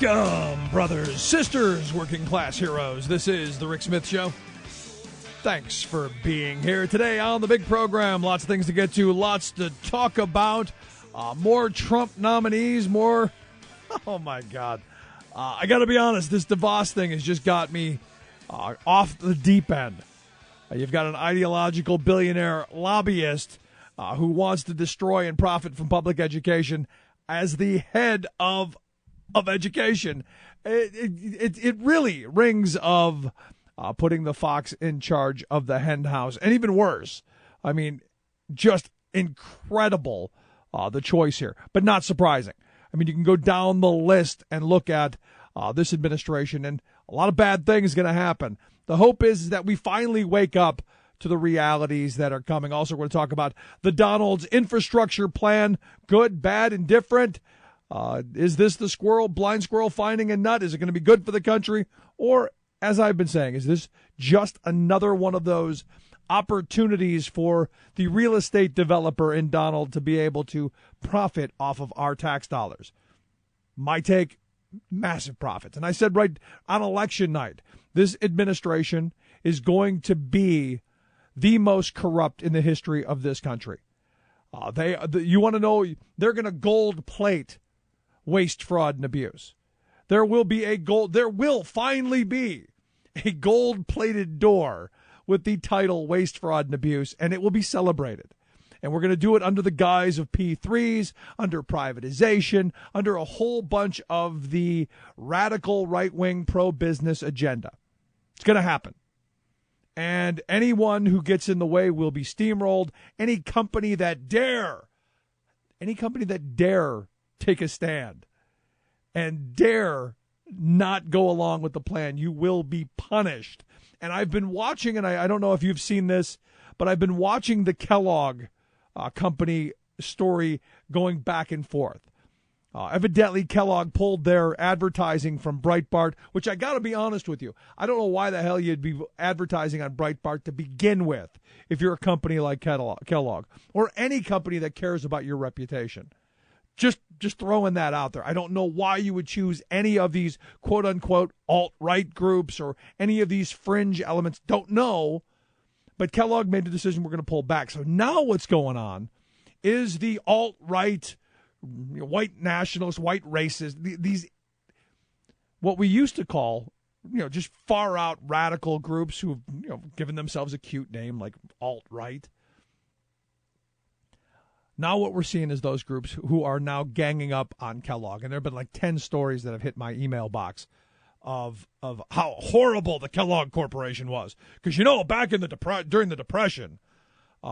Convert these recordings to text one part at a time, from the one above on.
Welcome, brothers, sisters, working class heroes. This is The Rick Smith Show. Thanks for being here today on the big program. Lots of things to get to, lots to talk about. More Trump nominees, more... Oh, my God. I got to be honest, this DeVos thing has just got me off the deep end. You've got an ideological billionaire lobbyist who wants to destroy and profit from public education as the head of education. It really rings of putting the fox in charge of the hen house. And even worse, I mean, just incredible the choice here, but not surprising. I mean, you can go down the list and look at this administration, and a lot of bad things going to happen. The hope is that we finally wake up to the realities that are coming. Also, we're going to talk about the Donald's infrastructure plan, good, bad, and different. Is this the blind squirrel finding a nut? Is it going to be good for the country? Or, as I've been saying, is this just another one of those opportunities for the real estate developer in Donald to be able to profit off of our tax dollars? My take, massive profits. And I said right on election night, this administration is going to be the most corrupt in the history of this country. You want to know, they're going to gold plate waste, fraud, and abuse. There will finally be a gold-plated door with the title Waste, Fraud, and Abuse, and it will be celebrated. And we're going to do it under the guise of P3s, under privatization, under a whole bunch of the radical right-wing pro-business agenda. It's going to happen. And anyone who gets in the way will be steamrolled. Any company that dare take a stand and dare not go along with the plan, you will be punished. And I've been watching, and I don't know if you've seen this, but I've been watching the Kellogg company story going back and forth. Evidently, Kellogg pulled their advertising from Breitbart, which I got to be honest with you, I don't know why the hell you'd be advertising on Breitbart to begin with if you're a company like Kellogg or any company that cares about your reputation. Just throwing that out there. I don't know why you would choose any of these quote-unquote alt-right groups or any of these fringe elements. Don't know. But Kellogg made the decision we're going to pull back. So now what's going on is the alt-right, white nationalists, white racists, these what we used to call, just far-out radical groups who've, given themselves a cute name like alt-right. Now what we're seeing is those groups who are now ganging up on Kellogg. And there have been like 10 stories that have hit my email box of how horrible the Kellogg Corporation was. Because, back in during the Depression,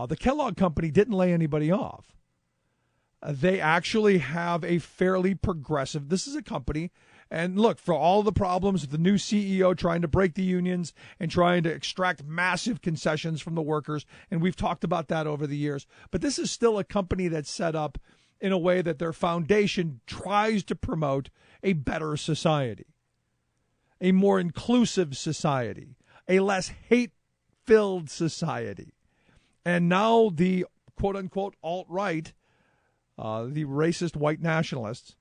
the Kellogg Company didn't lay anybody off. They actually have a fairly progressive, this is a company, and look, for all the problems with the new CEO trying to break the unions and trying to extract massive concessions from the workers, and we've talked about that over the years, but this is still a company that's set up in a way that their foundation tries to promote a better society, a more inclusive society, a less hate-filled society. And now the quote-unquote alt-right, the racist white nationalists,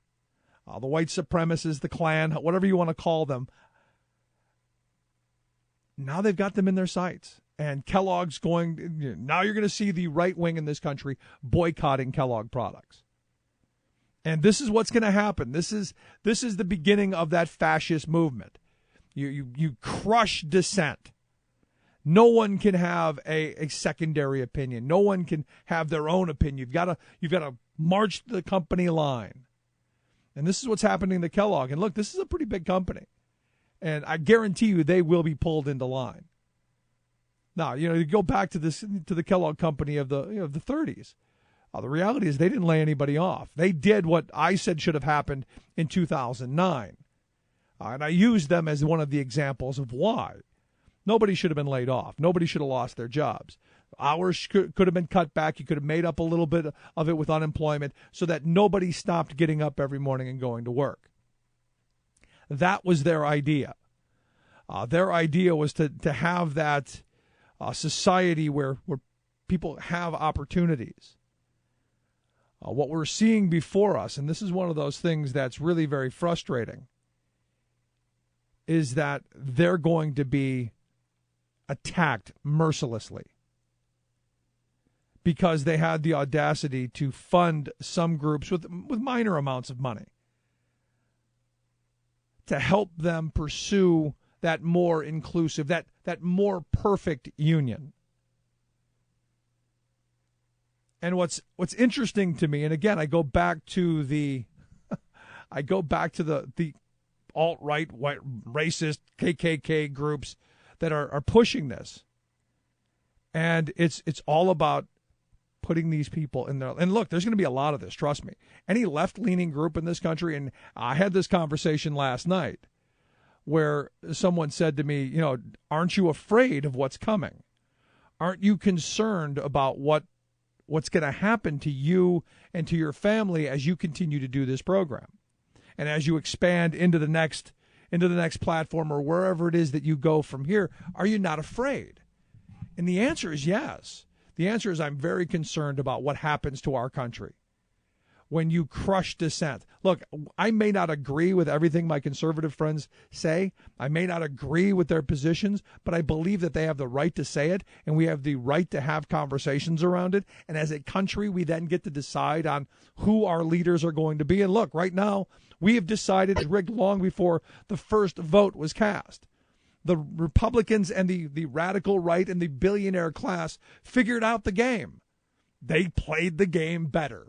the white supremacists, the Klan, whatever you want to call them, now they've got them in their sights. And Kellogg's now you're going to see the right wing in this country boycotting Kellogg products. And this is what's going to happen. This is the beginning of that fascist movement. You crush dissent. No one can have a secondary opinion. No one can have their own opinion. You've got to march the company line. And this is what's happening to Kellogg. And look, this is a pretty big company. And I guarantee you they will be pulled into line. Now, you go back to the Kellogg company of the 30s. The reality is they didn't lay anybody off. They did what I said should have happened in 2009. And I used them as one of the examples of why. Nobody should have been laid off. Nobody should have lost their jobs. Hours could have been cut back. You could have made up a little bit of it with unemployment so that nobody stopped getting up every morning and going to work. That was their idea. Their idea was to have that society where people have opportunities. What we're seeing before us, and this is one of those things that's really very frustrating, is that they're going to be attacked mercilessly because they had the audacity to fund some groups with minor amounts of money to help them pursue that more inclusive, that more perfect union. And what's interesting to me, and again, I go back to the alt-right, white, racist KKK groups that are pushing this, and it's all about putting these people in there. And look, there's going to be a lot of this. Trust me. Any left-leaning group in this country, and I had this conversation last night, where someone said to me, aren't you afraid of what's coming? Aren't you concerned about what's going to happen to you and to your family as you continue to do this program, and as you expand into the next platform or wherever it is that you go from here? Are you not afraid? And the answer is yes. The answer is I'm very concerned about what happens to our country when you crush dissent. Look, I may not agree with everything my conservative friends say. I may not agree with their positions, but I believe that they have the right to say it, and we have the right to have conversations around it. And as a country, we then get to decide on who our leaders are going to be. And look, right now, we have decided, it's rigged long before the first vote was cast. The Republicans and the radical right and the billionaire class figured out the game. They played the game better.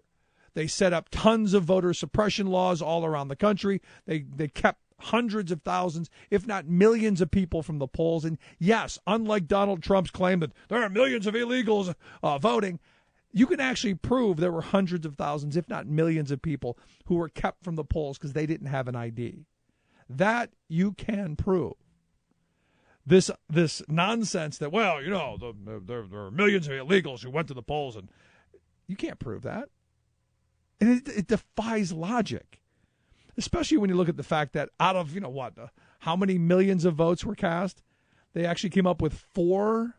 They set up tons of voter suppression laws all around the country. They kept hundreds of thousands, if not millions of people from the polls. And yes, unlike Donald Trump's claim that there are millions of illegals voting, you can actually prove there were hundreds of thousands, if not millions of people who were kept from the polls because they didn't have an ID. That you can prove. This nonsense that, there are millions of illegals who went to the polls, and you can't prove that. And it defies logic, especially when you look at the fact that out of, how many millions of votes were cast, they actually came up with 4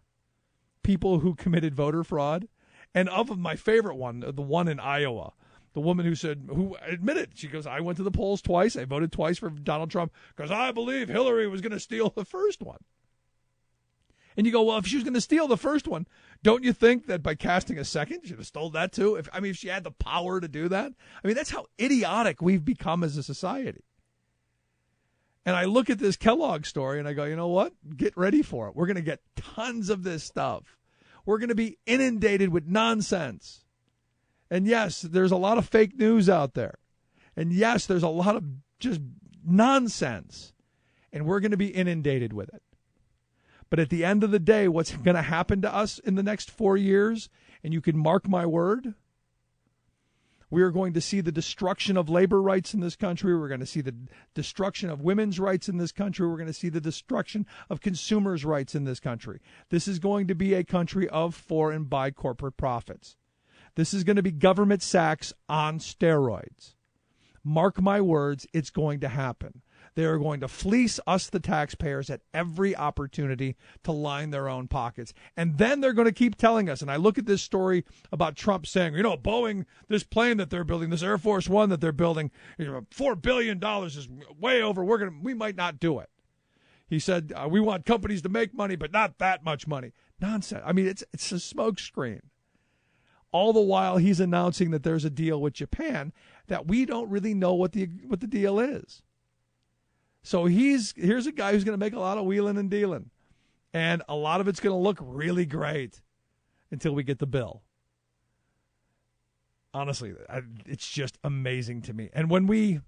people who committed voter fraud. And of them, my favorite one, the one in Iowa, the woman who admitted, she goes, I went to the polls twice. I voted twice for Donald Trump because I believe Hillary was going to steal the first one. And you go, well, if she was going to steal the first one, don't you think that by casting a second, she should have stole that too? If she had the power to do that. That's how idiotic we've become as a society. And I look at this Kellogg story and I go, you know what? Get ready for it. We're going to get tons of this stuff. We're going to be inundated with nonsense. And yes, there's a lot of fake news out there. And yes, there's a lot of just nonsense. And we're going to be inundated with it. But at the end of the day, what's going to happen to us in the next 4 years, and you can mark my word, we are going to see the destruction of labor rights in this country. We're going to see the destruction of women's rights in this country. We're going to see the destruction of consumers' rights in this country. This is going to be a country of, for, and by corporate profits. This is going to be government sacks on steroids. Mark my words, it's going to happen. They are going to fleece us, the taxpayers, at every opportunity to line their own pockets. And then they're going to keep telling us. And I look at this story about Trump saying, Boeing, this plane that they're building, this Air Force One that they're building, $4 billion is way over. We might not do it. He said, we want companies to make money, but not that much money. Nonsense. It's a smokescreen. All the while he's announcing that there's a deal with Japan that we don't really know what the deal is. So here's a guy who's going to make a lot of wheeling and dealing. And a lot of it's going to look really great until we get the bill. Honestly, it's just amazing to me. And when we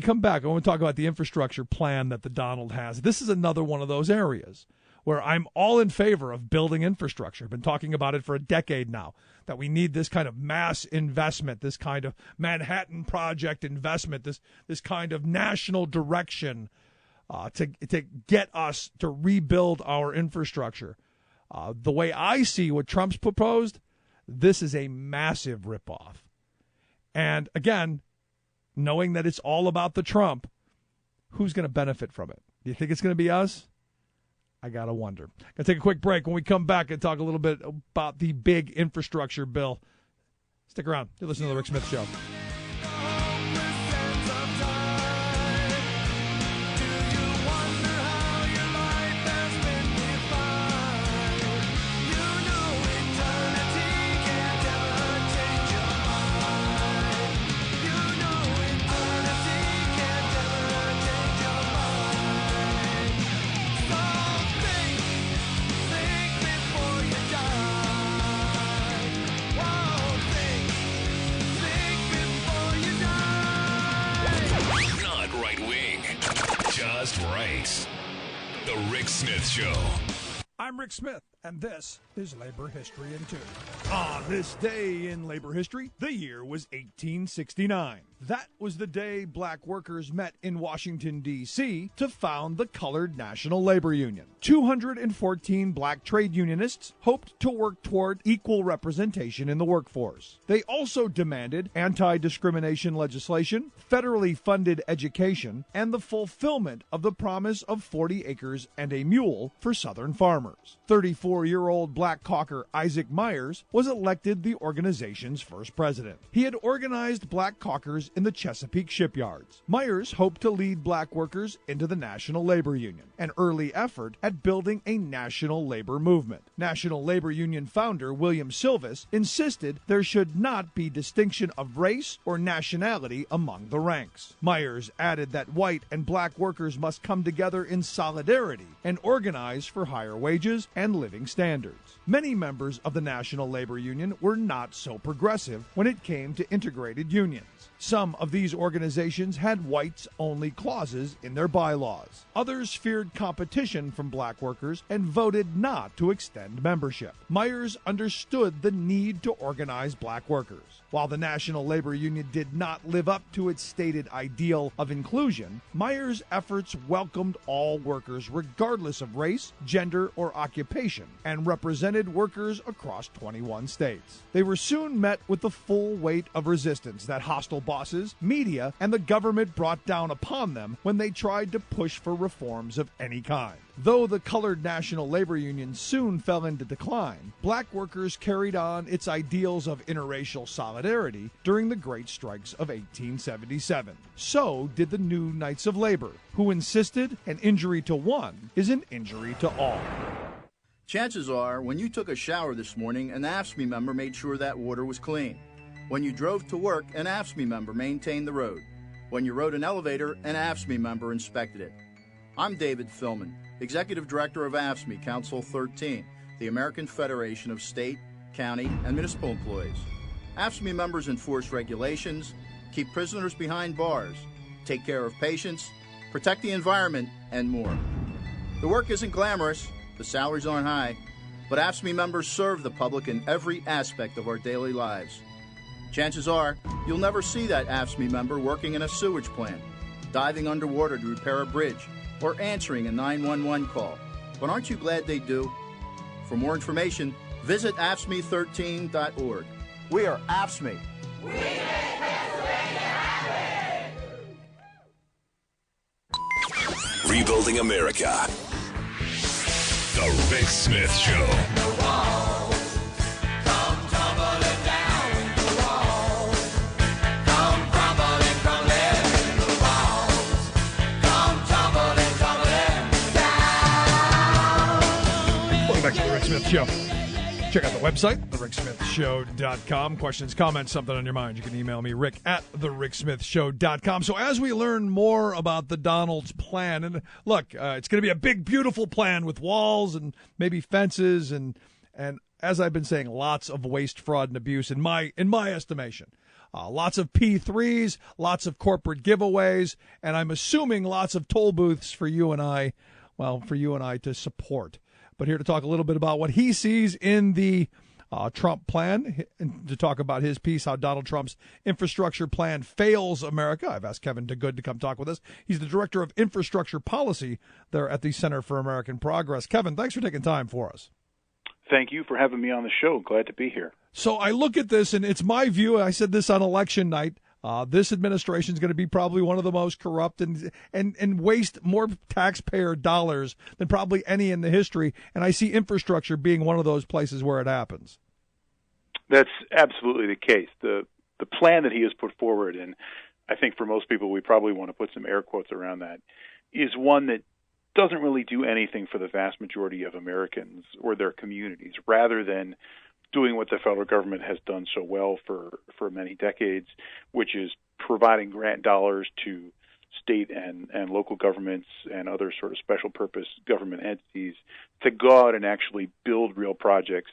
come back, I want to talk about the infrastructure plan that the Donald has. This is another one of those areas where I'm all in favor of building infrastructure. I've been talking about it for a decade now, that we need this kind of mass investment, this kind of Manhattan Project investment, this kind of national direction to get us to rebuild our infrastructure. The way I see what Trump's proposed, this is a massive ripoff. And again, knowing that it's all about the Trump, who's going to benefit from it? Do you think it's going to be us? I got to wonder. Going to take a quick break. When we come back and talk a little bit about the big infrastructure bill. Stick around. You're listening to The Rick Smith Show. The Rick Smith Show. I'm Rick Smith, and this is Labor History in 2. On this day in labor history, the year was 1869. That was the day black workers met in Washington, D.C. to found the Colored National Labor Union. 214 black trade unionists hoped to work toward equal representation in the workforce. They also demanded anti-discrimination legislation, federally funded education, and the fulfillment of the promise of 40 acres and a mule for Southern farmers. 34-year-old black caucur Isaac Myers was elected the organization's first president. He had organized black caucurs in the Chesapeake shipyards. Myers hoped to lead black workers into the National Labor Union, an early effort at building a national labor movement. National Labor Union founder William Silvis insisted there should not be distinction of race or nationality among the ranks. Myers added that white and black workers must come together in solidarity and organize for higher wages and living standards. Many members of the National Labor Union were not so progressive when it came to integrated unions. Some of these organizations had whites-only clauses in their bylaws. Others feared competition from black workers and voted not to extend membership. Myers understood the need to organize black workers. While the National Labor Union did not live up to its stated ideal of inclusion, Myers' efforts welcomed all workers regardless of race, gender, or occupation, and represented workers across 21 states. They were soon met with the full weight of resistance that hostile bosses, media, and the government brought down upon them when they tried to push for reforms of any kind. Though the Colored National Labor Union soon fell into decline, black workers carried on its ideals of interracial solidarity during the Great Strikes of 1877. So did the new Knights of Labor, who insisted an injury to one is an injury to all. Chances are, when you took a shower this morning, an AFSCME member made sure that water was clean. When you drove to work, an AFSCME member maintained the road. When you rode an elevator, an AFSCME member inspected it. I'm David Philman, Executive Director of AFSCME Council 13, the American Federation of State, County, and Municipal Employees. AFSCME members enforce regulations, keep prisoners behind bars, take care of patients, protect the environment, and more. The work isn't glamorous, the salaries aren't high, but AFSCME members serve the public in every aspect of our daily lives. Chances are, you'll never see that AFSCME member working in a sewage plant, diving underwater to repair a bridge, or answering a 911 call. But aren't you glad they do? For more information, visit AFSCME13.org. We are AFSCME. We make Pennsylvania happy! Rebuilding America. The Rick Smith Show. Back to the Rick Smith Show. Check out the website, thericksmithshow.com. Questions, comments, something on your mind, you can email me, rick at thericksmithshow.com. So as we learn more about the Donald's plan, and look, it's going to be a big, beautiful plan with walls and maybe fences and as I've been saying, lots of waste, fraud, and abuse in my estimation. Lots of P3s, lots of corporate giveaways, and I'm assuming lots of toll booths for you and I to support. But here to talk a little bit about what he sees in the Trump plan, and to talk about his piece, how Donald Trump's infrastructure plan fails America. I've asked Kevin DeGood to come talk with us. He's the Director of Infrastructure Policy there at the Center for American Progress. Kevin, thanks for taking time for us. Thank you for having me on the show. Glad to be here. So I look at this, and it's my view, I said this on election night, this administration is going to be probably one of the most corrupt and waste more taxpayer dollars than probably any in the history. And I see infrastructure being one of those places where it happens. That's absolutely the case. The plan that he has put forward, and I think for most people we probably want to put some air quotes around that, is one that doesn't really do anything for the vast majority of Americans or their communities, rather than doing what the federal government has done so well for many decades, which is providing grant dollars to state and local governments and other sort of special purpose government entities to go out and actually build real projects.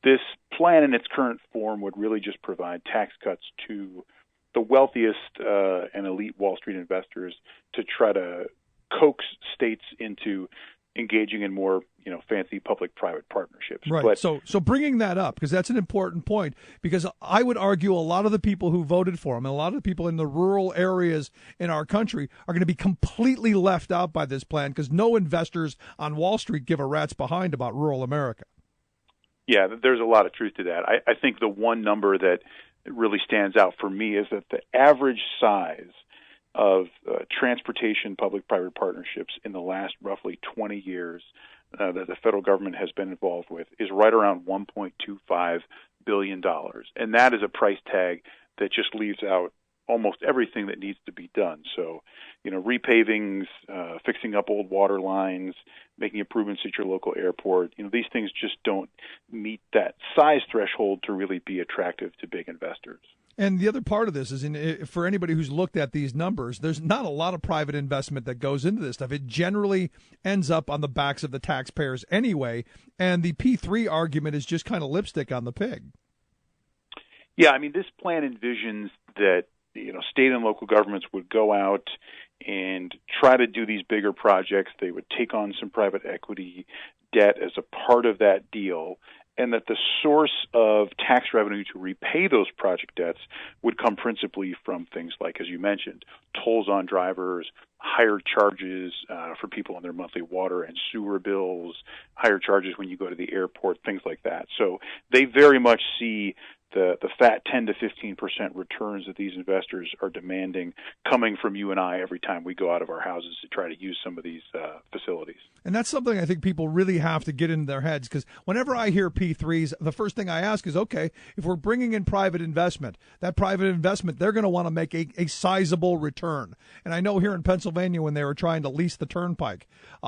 This plan in its current form would really just provide tax cuts to the wealthiest and elite Wall Street investors to try to coax states into engaging in more, fancy public-private partnerships. Right. But, so bringing that up, because that's an important point, because I would argue a lot of the people who voted for him and a lot of the people in the rural areas in our country are going to be completely left out by this plan because no investors on Wall Street give a rat's behind about rural America. Yeah, there's a lot of truth to that. I think the one number that really stands out for me is that the average size of transportation public-private partnerships in the last roughly 20 years that the federal government has been involved with is right around $1.25 billion. And that is a price tag that just leaves out almost everything that needs to be done. So, repavings, fixing up old water lines, making improvements at your local airport, these things just don't meet that size threshold to really be attractive to big investors. And the other part of this is, for anybody who's looked at these numbers, there's not a lot of private investment that goes into this stuff. It generally ends up on the backs of the taxpayers anyway, and the P3 argument is just kind of lipstick on the pig. Yeah, this plan envisions that state and local governments would go out and try to do these bigger projects. They would take on some private equity debt as a part of that deal, and that the source of tax revenue to repay those project debts would come principally from things like, as you mentioned, tolls on drivers, higher charges for people on their monthly water and sewer bills, higher charges when you go to the airport, things like that. So they very much see the fat 10 to 15% returns that these investors are demanding coming from you and I every time we go out of our houses to try to use some of these facilities. And that's something I think people really have to get in their heads, because whenever I hear P3s, the first thing I ask is, okay, if we're bringing in private investment, that private investment, they're going to want to make a sizable return. And I know here in Pennsylvania, when they were trying to lease the turnpike,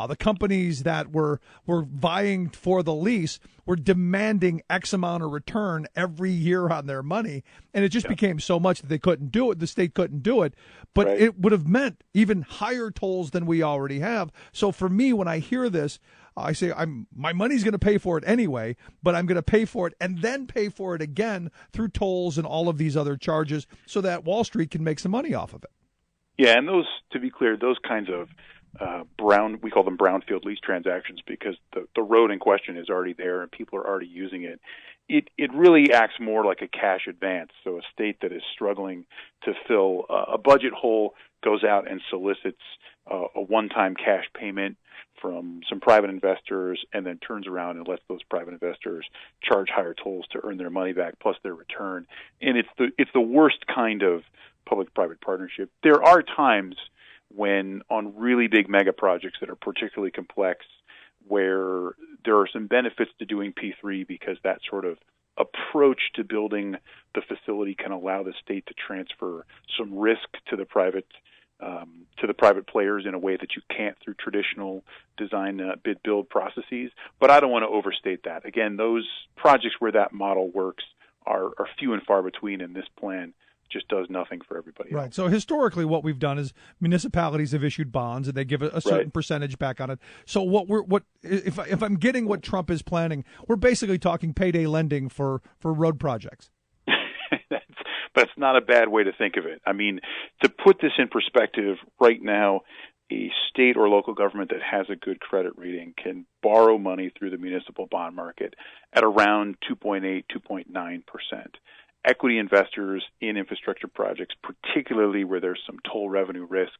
the companies that were vying for the lease were demanding X amount of return every year on their money, and it just became so much that they couldn't do it. The state couldn't do it, but it would have meant even higher tolls than we already have. So for me, when I hear this, I say my money's going to pay for it anyway, but I'm going to pay for it and then pay for it again through tolls and all of these other charges so that Wall Street can make some money off of it. Yeah, and those, to be clear, those kinds of we call them brownfield lease transactions because the road in question is already there and people are already using it. It really acts more like a cash advance. So a state that is struggling to fill a budget hole goes out and solicits a one-time cash payment from some private investors and then turns around and lets those private investors charge higher tolls to earn their money back plus their return. And it's the worst kind of public-private partnership. There are times when on really big mega projects that are particularly complex where there are some benefits to doing P3 because that sort of approach to building the facility can allow the state to transfer some risk to the private players in a way that you can't through traditional design bid build processes. But I don't want to overstate that. Again, those projects where that model works are few and far between, and this plan just does nothing for everybody else. Right. So historically, what we've done is municipalities have issued bonds and they give a certain percentage back on it. So if I'm getting what Trump is planning, we're basically talking payday lending for road projects. That's not a bad way to think of it. To put this in perspective, right now, a state or local government that has a good credit rating can borrow money through the municipal bond market at around 2.8, 2.9%. Equity investors in infrastructure projects, particularly where there's some toll revenue risk,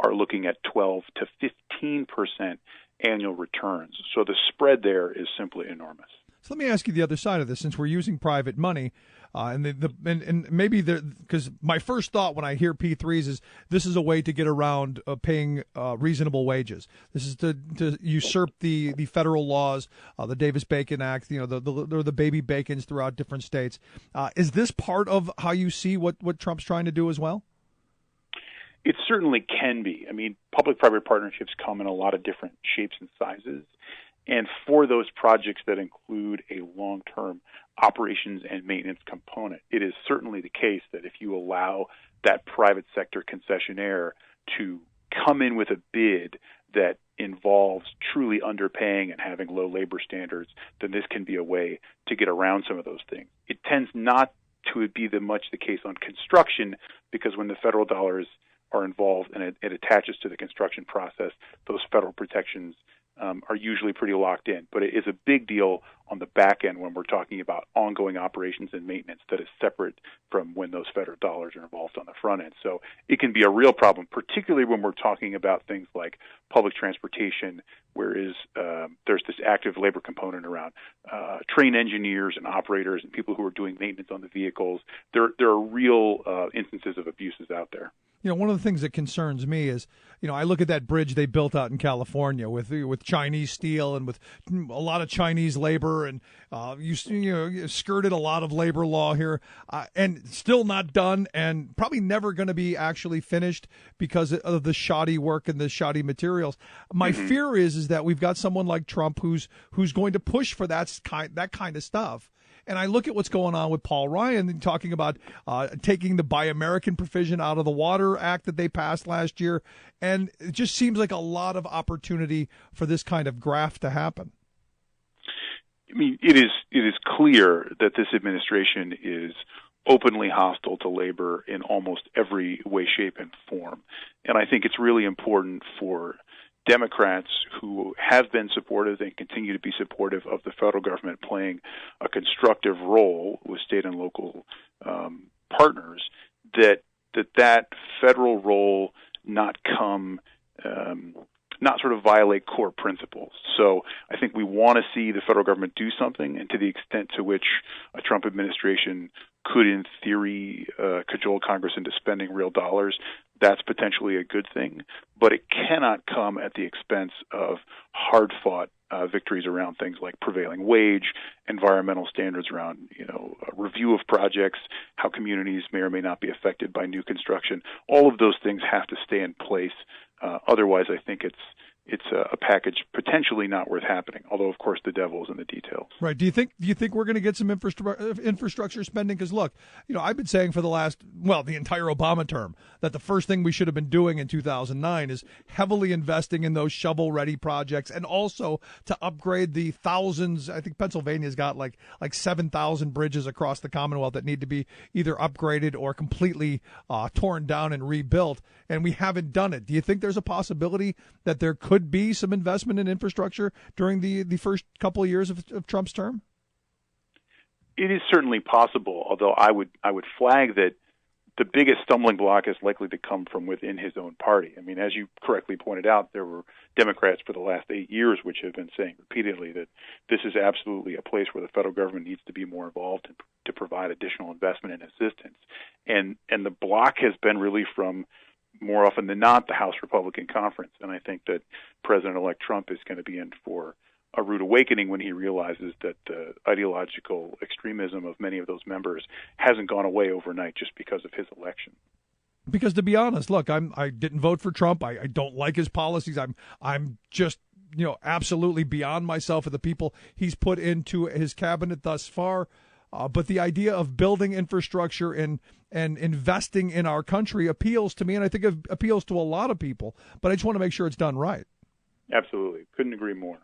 are looking at 12 to 15% annual returns. So the spread there is simply enormous. So let me ask you the other side of this, since we're using private money, and maybe because my first thought when I hear P3s is this is a way to get around paying reasonable wages. This is to usurp the federal laws, the Davis-Bacon Act, the baby bacons throughout different states. Is this part of how you see what Trump's trying to do as well? It certainly can be. Public-private partnerships come in a lot of different shapes and sizes. And for those projects that include a long-term operations and maintenance component, it is certainly the case that if you allow that private sector concessionaire to come in with a bid that involves truly underpaying and having low labor standards, then this can be a way to get around some of those things. It tends not to be much the case on construction because when the federal dollars are involved and it attaches to the construction process, those federal protections are usually pretty locked in. But it is a big deal on the back end when we're talking about ongoing operations and maintenance that is separate from when those federal dollars are involved on the front end. So it can be a real problem, particularly when we're talking about things like public transportation, where there's this active labor component around train engineers and operators and people who are doing maintenance on the vehicles. There are real instances of abuses out there. One of the things that concerns me is, I look at that bridge they built out in California with Chinese steel and with a lot of Chinese labor, and you skirted a lot of labor law here, and still not done, and probably never going to be actually finished because of the shoddy work and the shoddy materials. My fear is that we've got someone like Trump who's going to push for that kind of stuff. And I look at what's going on with Paul Ryan and talking about taking the Buy American provision out of the Water Act that they passed last year. And it just seems like a lot of opportunity for this kind of graft to happen. I mean, it is clear that this administration is openly hostile to labor in almost every way, shape, and form. And I think it's really important for Democrats who have been supportive and continue to be supportive of the federal government playing a constructive role with state and local partners, that federal role not sort of violate core principles. So I think we want to see the federal government do something, and to the extent to which a Trump administration could, in theory, cajole Congress into spending real dollars, that's potentially a good thing. But it cannot come at the expense of hard-fought victories around things like prevailing wage, environmental standards around, a review of projects, how communities may or may not be affected by new construction. All of those things have to stay in place. Otherwise, I think it's a package potentially not worth happening. Although, of course, the devil is in the details. Right. Do you think we're going to get some infrastructure spending? Because look, I've been saying for the entire Obama term that the first thing we should have been doing in 2009 is heavily investing in those shovel-ready projects, and also to upgrade the thousands. I think Pennsylvania's got like 7,000 bridges across the Commonwealth that need to be either upgraded or completely torn down and rebuilt, and we haven't done it. Do you think there's a possibility that there could be some investment in infrastructure during the first couple of years of Trump's term? It is certainly possible, although I would flag that the biggest stumbling block is likely to come from within his own party. I mean, as you correctly pointed out, there were Democrats for the last 8 years which have been saying repeatedly that this is absolutely a place where the federal government needs to be more involved to provide additional investment and assistance. And the block has been really from, more often than not, the House Republican Conference. And I think that President-elect Trump is going to be in for a rude awakening when he realizes that the ideological extremism of many of those members hasn't gone away overnight just because of his election. Because to be honest, look, I didn't vote for Trump. I don't like his policies. I'm just absolutely beyond myself of the people he's put into his cabinet thus far. But the idea of building infrastructure and investing in our country appeals to me, and I think it appeals to a lot of people. But I just want to make sure it's done right. Absolutely. Couldn't agree more.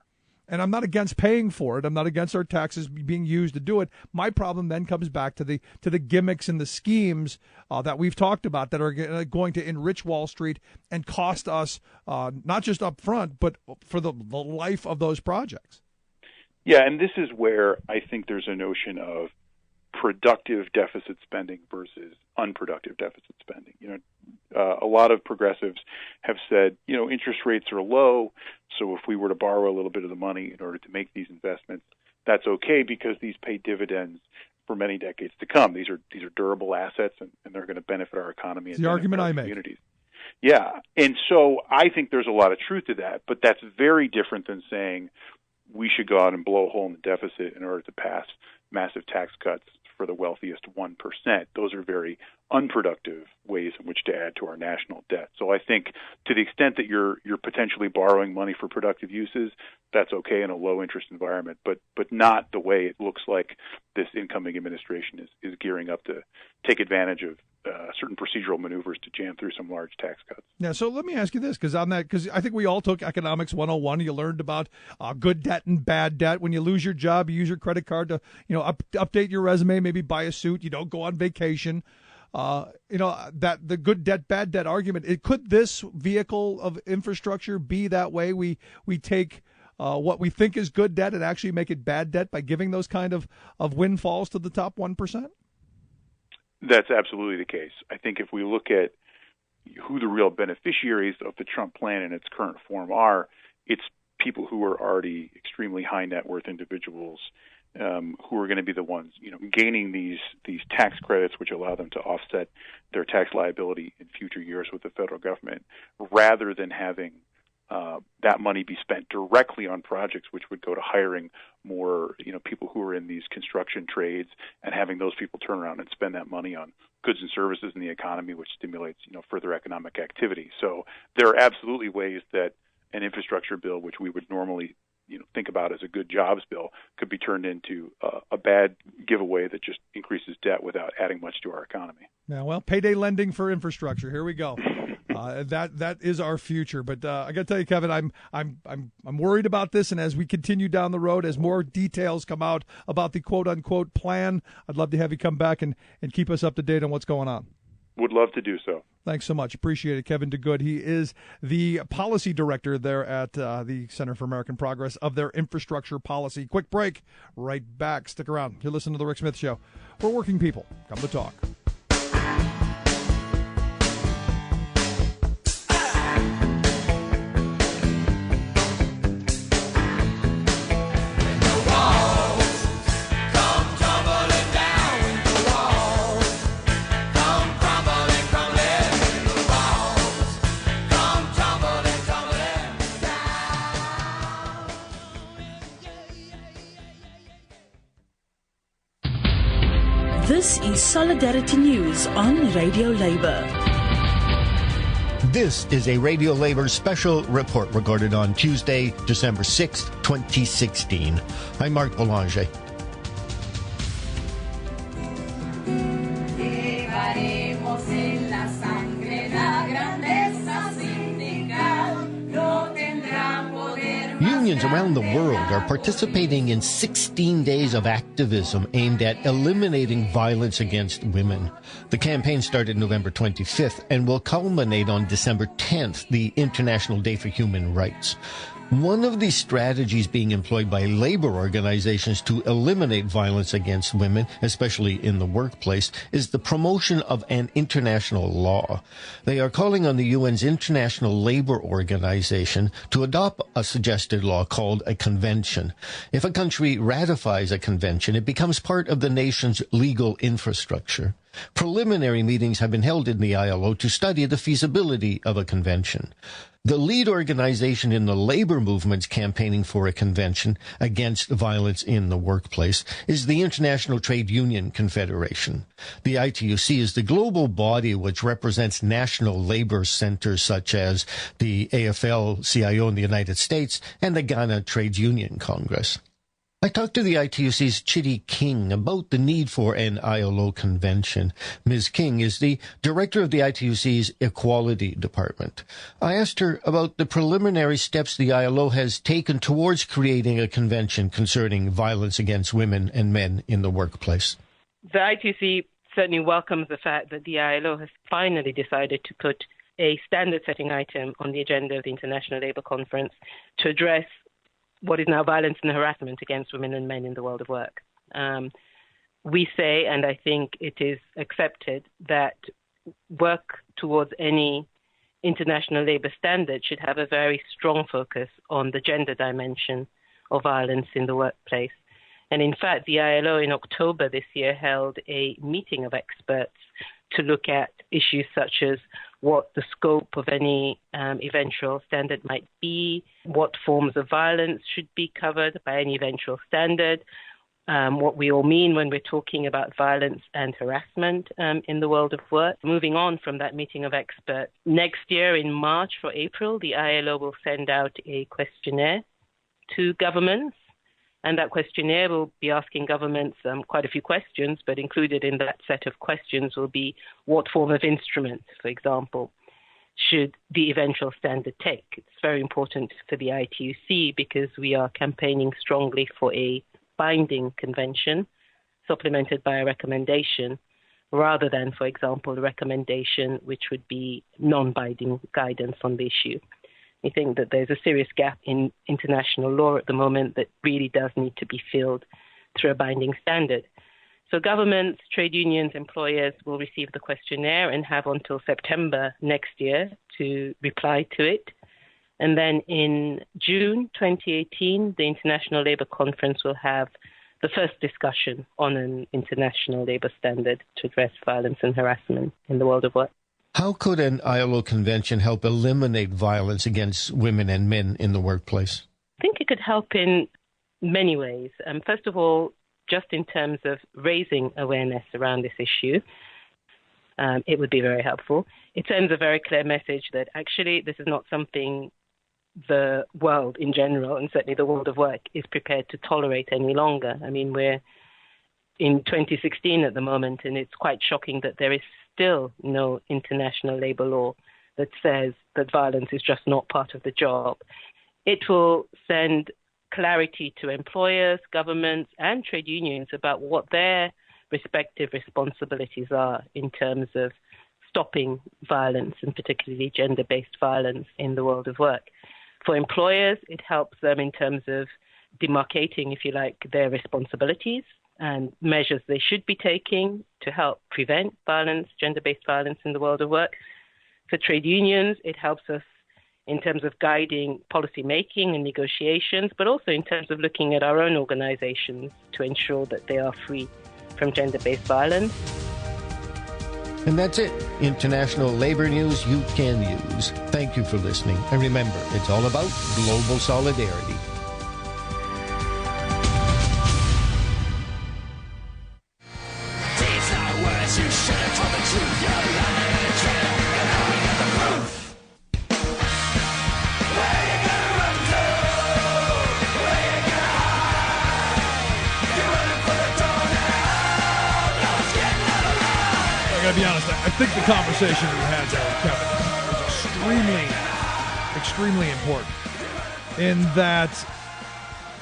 And I'm not against paying for it. I'm not against our taxes being used to do it. My problem then comes back to the gimmicks and the schemes that we've talked about that are going to enrich Wall Street and cost us not just up front, but for the life of those projects. Yeah, and this is where I think there's a notion of productive deficit spending versus unproductive deficit spending. A lot of progressives have said, interest rates are low, so if we were to borrow a little bit of the money in order to make these investments, that's okay because these pay dividends for many decades to come. These are durable assets, and they're going to benefit our economy and the argument our I communities. Make. Yeah, and so I think there's a lot of truth to that, but that's very different than saying we should go out and blow a hole in the deficit in order to pass massive tax cuts for the wealthiest 1%. Those are very unproductive ways in which to add to our national debt. So I think to the extent that you're potentially borrowing money for productive uses, that's okay in a low interest environment, but not the way it looks like this incoming administration is gearing up to take advantage of certain procedural maneuvers to jam through some large tax cuts. Yeah, so let me ask you this, because I think we all took Economics 101. You learned about good debt and bad debt. When you lose your job, you use your credit card to update your resume, maybe buy a suit. You don't go on vacation. That the good debt, bad debt argument. Could this vehicle of infrastructure be that way? We take what we think is good debt and actually make it bad debt by giving those kind of windfalls to the top 1%? That's absolutely the case. I think if we look at who the real beneficiaries of the Trump plan in its current form are, it's people who are already extremely high net worth individuals who are going to be the ones, gaining these tax credits, which allow them to offset their tax liability in future years with the federal government, rather than having that money be spent directly on projects which would go to hiring more, people who are in these construction trades and having those people turn around and spend that money on goods and services in the economy, which stimulates, further economic activity. So there are absolutely ways that an infrastructure bill, which we would normally, think about as a good jobs bill, could be turned into a bad giveaway that just increases debt without adding much to our economy. Yeah, well, payday lending for infrastructure. Here we go. That is our future. But I got to tell you, Kevin, I'm worried about this. And as we continue down the road, as more details come out about the quote unquote plan, I'd love to have you come back and keep us up to date on what's going on. Would love to do so. Thanks so much. Appreciate it. Kevin DeGood. He is the policy director there at the Center for American Progress of their infrastructure policy. Quick break. Right back. Stick around. You're listening to The Rick Smith Show. We're working people. Come to talk. This is Solidarity News on Radio Labour. This is a Radio Labour special report recorded on Tuesday, December 6th, 2016. I'm Mark Boulanger. Unions around the world are participating in 16 days of activism aimed at eliminating violence against women. The campaign started November 25th and will culminate on December 10th, the International Day for Human Rights. One of the strategies being employed by labor organizations to eliminate violence against women, especially in the workplace, is the promotion of an international law. They are calling on the UN's International Labor Organization to adopt a suggested law called a convention. If a country ratifies a convention, it becomes part of the nation's legal infrastructure. Preliminary meetings have been held in the ILO to study the feasibility of a convention. The lead organization in the labor movements campaigning for a convention against violence in the workplace is the International Trade Union Confederation. The ITUC is the global body which represents national labor centers such as the AFL-CIO in the United States and the Ghana Trade Union Congress. I talked to the ITUC's Chitty King about the need for an ILO convention. Ms. King is the director of the ITUC's Equality Department. I asked her about the preliminary steps the ILO has taken towards creating a convention concerning violence against women and men in the workplace. The ITUC certainly welcomes the fact that the ILO has finally decided to put a standard-setting item on the agenda of the International Labour Conference to address what is now violence and harassment against women and men in the world of work. We say, and I think it is accepted, that work towards any international labour standard should have a very strong focus on the gender dimension of violence in the workplace. And in fact, the ILO in October this year held a meeting of experts to look at issues such as what the scope of any eventual standard might be, what forms of violence should be covered by any eventual standard, what we all mean when we're talking about violence and harassment in the world of work. Moving on from that meeting of experts, next year in March or April, the ILO will send out a questionnaire to governments. And that questionnaire will be asking governments quite a few questions, but included in that set of questions will be what form of instrument, for example, should the eventual standard take. It's very important for the ITUC because we are campaigning strongly for a binding convention supplemented by a recommendation rather than, for example, a recommendation which would be non-binding guidance on the issue. We think that there's a serious gap in international law at the moment that really does need to be filled through a binding standard. So governments, trade unions, employers will receive the questionnaire and have until September next year to reply to it. And then in June 2018, the International Labour Conference will have the first discussion on an international labour standard to address violence and harassment in the world of work. How could an ILO convention help eliminate violence against women and men in the workplace? I think it could help in many ways. First of all, just in terms of raising awareness around this issue, it would be very helpful. It sends a very clear message that actually this is not something the world in general, and certainly the world of work, is prepared to tolerate any longer. I mean, we're in 2016 at the moment, and it's quite shocking that there is still no international labour law that says that violence is just not part of the job. It will send clarity to employers, governments, and trade unions about what their respective responsibilities are in terms of stopping violence, and particularly gender-based violence in the world of work. For employers, it helps them in terms of demarcating, if you like, their responsibilities and measures they should be taking to help prevent violence, gender-based violence in the world of work. For trade unions, it helps us in terms of guiding policy making and negotiations, but also in terms of looking at our own organizations to ensure that they are free from gender-based violence. And that's it. International labor news you can use. Thank you for listening. And remember, it's all about global solidarity. I gotta be honest, I think the conversation we had there with Kevin was extremely important in that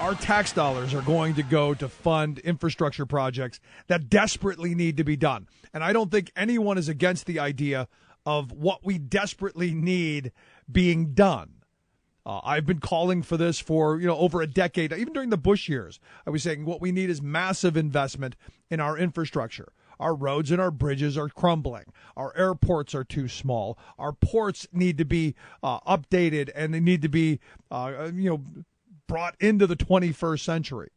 our tax dollars are going to go to fund infrastructure projects that desperately need to be done. And I don't think anyone is against the idea of what we desperately need being done. I've been calling for this for, over a decade. Even during the Bush years, I was saying what we need is massive investment in our infrastructure. Our roads and our bridges are crumbling. Our airports are too small. Our ports need to be updated, and they need to be, brought into the 21st century.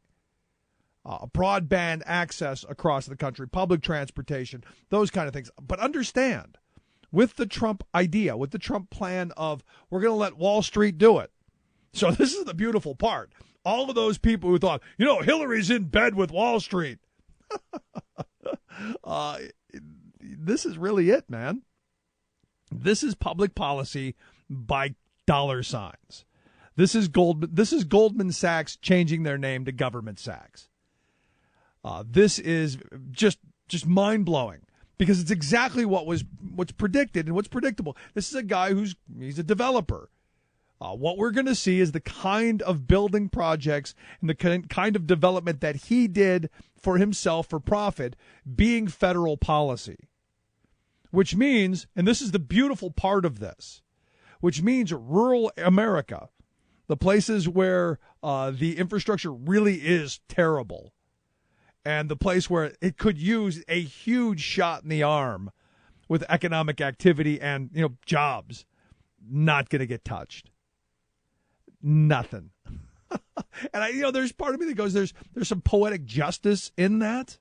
Broadband access across the country, public transportation, those kind of things. But understand, with the Trump idea, with the Trump plan of we're going to let Wall Street do it. So this is the beautiful part. All of those people who thought, Hillary's in bed with Wall Street. This is really it, man. This is public policy by dollar signs. This is Goldman Sachs changing their name to Government Sachs. This is just mind-blowing because it's exactly what's predicted and what's predictable. This is a guy he's a developer. What we're going to see is the kind of building projects and the kind of development that he did for himself for profit being federal policy, which means, and this is the beautiful part of this, which means rural America, the places where the infrastructure really is terrible, and the place where it could use a huge shot in the arm with economic activity and jobs, not going to get touched. Nothing. And there's part of me that goes, there's some poetic justice in that.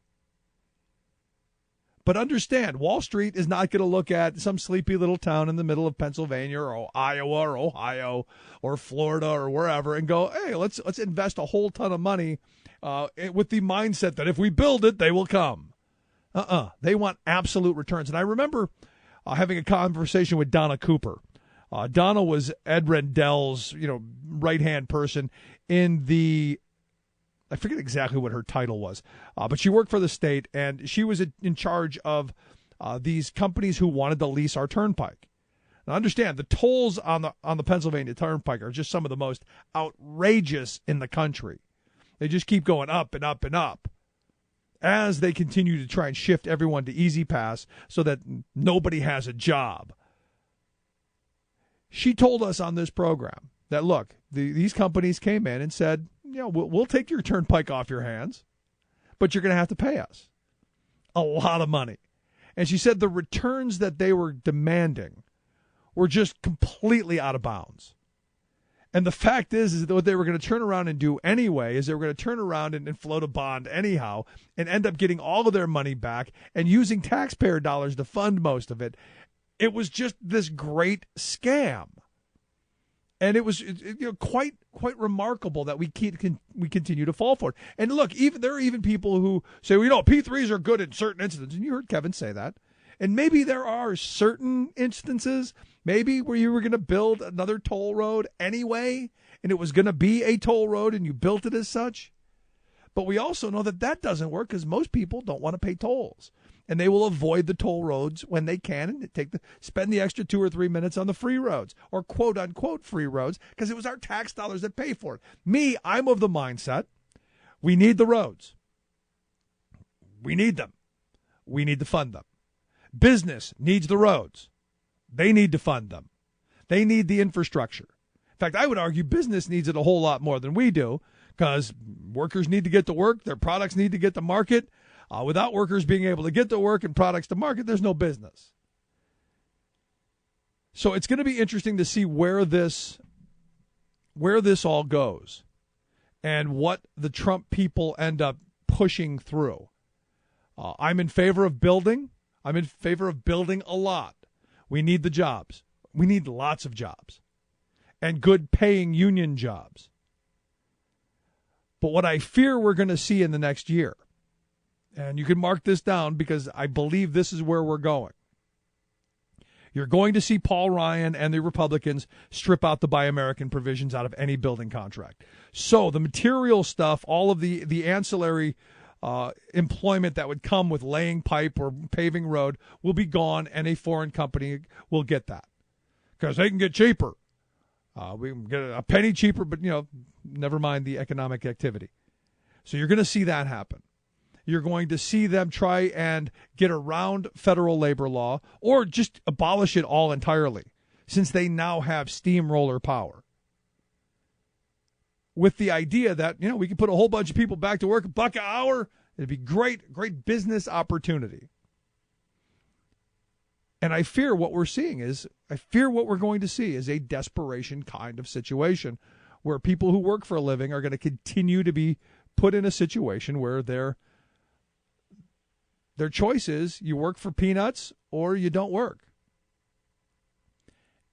But understand, Wall Street is not going to look at some sleepy little town in the middle of Pennsylvania or Iowa or Ohio or Florida or wherever and go, hey, let's invest a whole ton of money with the mindset that if we build it, they will come. They want absolute returns. And I remember having a conversation with Donna Cooper. Donna was Ed Rendell's, right-hand person in the, I forget exactly what her title was, but she worked for the state, and she was in charge of these companies who wanted to lease our turnpike. Now, understand, the tolls on the Pennsylvania Turnpike are just some of the most outrageous in the country. They just keep going up and up and up as they continue to try and shift everyone to Easy Pass so that nobody has a job. She told us on this program that, look, these companies came in and said, we'll take your turnpike off your hands, but you're going to have to pay us a lot of money. And she said the returns that they were demanding were just completely out of bounds. And the fact is that what they were going to turn around and do anyway is they were going to turn around and float a bond anyhow and end up getting all of their money back and using taxpayer dollars to fund most of it. It was just this great scam. And it was quite remarkable that we continue to fall for it. And look, there are even people who say, P3s are good in certain instances. And you heard Kevin say that. And maybe there are certain instances, maybe where you were going to build another toll road anyway, and it was going to be a toll road, and you built it as such. But we also know that doesn't work because most people don't want to pay tolls, and they will avoid the toll roads when they can and spend the extra 2 or 3 minutes on the free roads or quote unquote free roads because it was our tax dollars that pay for it. I'm of the mindset we need the roads. We need them. We need to fund them. Business needs the roads. They need to fund them. They need the infrastructure. In fact, I would argue business needs it a whole lot more than we do because workers need to get to work. Their products need to get to market. Without workers being able to get to work and products to market, there's no business. So it's going to be interesting to see where this all goes and what the Trump people end up pushing through. I'm in favor of building. I'm in favor of building a lot. We need the jobs. We need lots of jobs and good paying union jobs. But what I fear we're going to see in the next year, and you can mark this down because I believe this is where we're going. You're going to see Paul Ryan and the Republicans strip out the Buy American provisions out of any building contract. So the material stuff, all of the ancillary employment that would come with laying pipe or paving road will be gone, and a foreign company will get that because they can get cheaper. We can get a penny cheaper, but never mind the economic activity. So you're going to see that happen. You're going to see them try and get around federal labor law or just abolish it all entirely, since they now have steamroller power. With the idea that, we can put a whole bunch of people back to work, $1 an hour. It'd be great business opportunity. And I fear what we're going to see is a desperation kind of situation where people who work for a living are going to continue to be put in a situation where their choice is you work for peanuts or you don't work.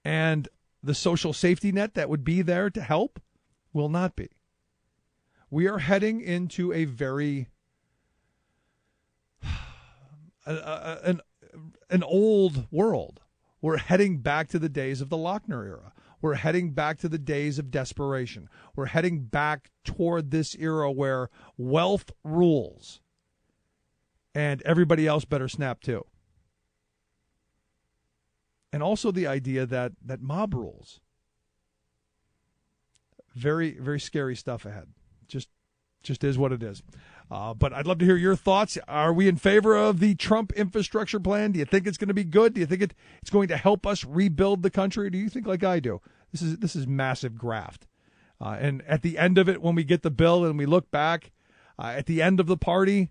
And the social safety net that would be there to help will not be. We are heading into a very an old world. We're heading back to the days of the Lochner era. We're heading back to the days of desperation. We're heading back toward this era where wealth rules and everybody else better snap too. And also the idea that mob rules. Very, very scary stuff ahead. Just is what it is. But I'd love to hear your thoughts. Are we in favor of the Trump infrastructure plan? Do you think it's going to be good? Do you think it's going to help us rebuild the country? Or do you think like I do? This is massive graft. And at the end of it, when we get the bill and we look back, at the end of the party,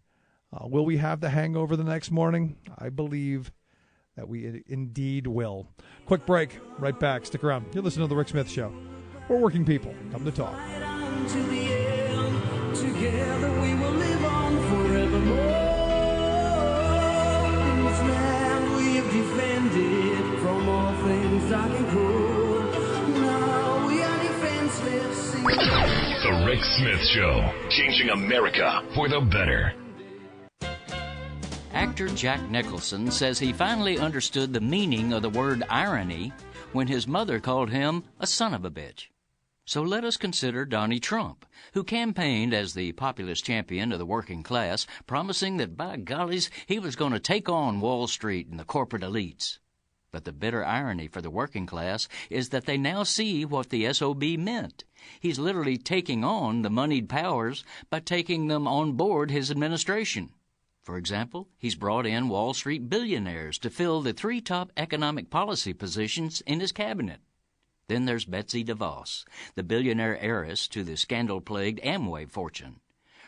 will we have the hangover the next morning? I believe that we indeed will. Quick break. Right back. Stick around. You're listening to The Rick Smith Show. We're working people. Come to talk. Together we will live on forevermore. In this land we have defended from all things dark and cruel. Now we are defenseless. The Rick Smith Show. Changing America for the better. Actor Jack Nicholson says he finally understood the meaning of the word irony when his mother called him a son of a bitch. So let us consider Donnie Trump, who campaigned as the populist champion of the working class, promising that, by gollies, he was going to take on Wall Street and the corporate elites. But the bitter irony for the working class is that they now see what the SOB meant. He's literally taking on the moneyed powers by taking them on board his administration. For example, he's brought in Wall Street billionaires to fill the 3 top economic policy positions in his cabinet. Then there's Betsy DeVos, the billionaire heiress to the scandal-plagued Amway fortune.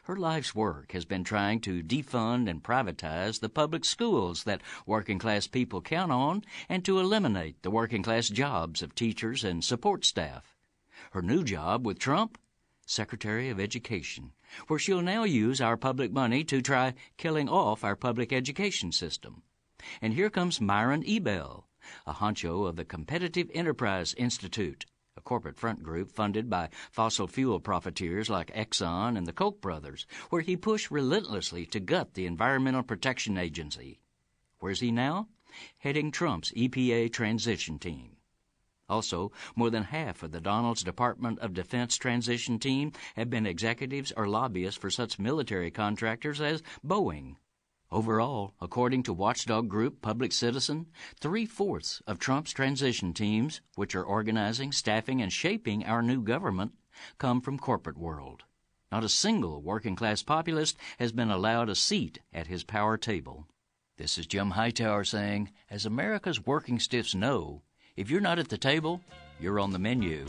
Her life's work has been trying to defund and privatize the public schools that working-class people count on and to eliminate the working-class jobs of teachers and support staff. Her new job with Trump? Secretary of Education, where she'll now use our public money to try killing off our public education system. And here comes Myron Ebell, a honcho of the Competitive Enterprise Institute, a corporate front group funded by fossil fuel profiteers like Exxon and the Koch brothers, where he pushed relentlessly to gut the Environmental Protection Agency. Where's he now? Heading Trump's EPA transition team. Also, more than half of the Donald's Department of Defense transition team have been executives or lobbyists for such military contractors as Boeing. Overall, according to watchdog group Public Citizen, 3/4 of Trump's transition teams, which are organizing, staffing, and shaping our new government, come from corporate world. Not a single working-class populist has been allowed a seat at his power table. This is Jim Hightower saying, as America's working stiffs know, if you're not at the table, you're on the menu.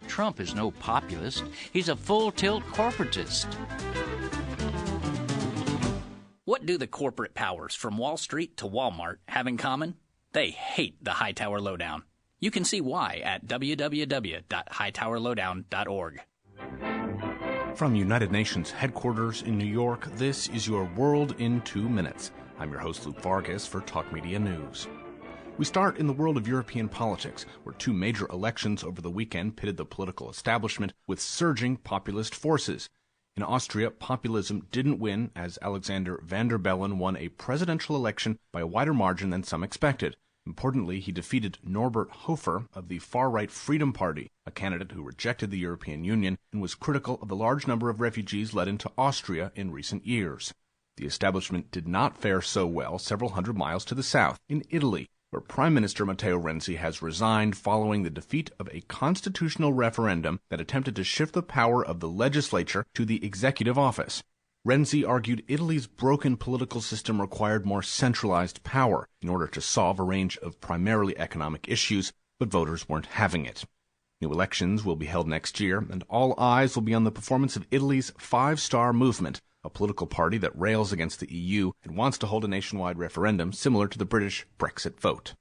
Trump is no populist. He's a full-tilt corporatist. What do the corporate powers from Wall Street to Walmart have in common? They hate the Hightower Lowdown. You can see why at www.hightowerlowdown.org. From United Nations headquarters in New York, this is your World in 2 Minutes. I'm your host, Luke Vargas, for Talk Media News. We start in the world of European politics, where 2 major elections over the weekend pitted the political establishment with surging populist forces. In Austria, populism didn't win, as Alexander Van der Bellen won a presidential election by a wider margin than some expected. Importantly, he defeated Norbert Hofer of the far-right Freedom Party, a candidate who rejected the European Union and was critical of the large number of refugees led into Austria in recent years. The establishment did not fare so well several hundred miles to the south, in Italy, where Prime Minister Matteo Renzi has resigned following the defeat of a constitutional referendum that attempted to shift the power of the legislature to the executive office. Renzi argued Italy's broken political system required more centralized power in order to solve a range of primarily economic issues, but voters weren't having it. New elections will be held next year, and all eyes will be on the performance of Italy's Five Star Movement, a political party that rails against the EU and wants to hold a nationwide referendum similar to the British Brexit vote.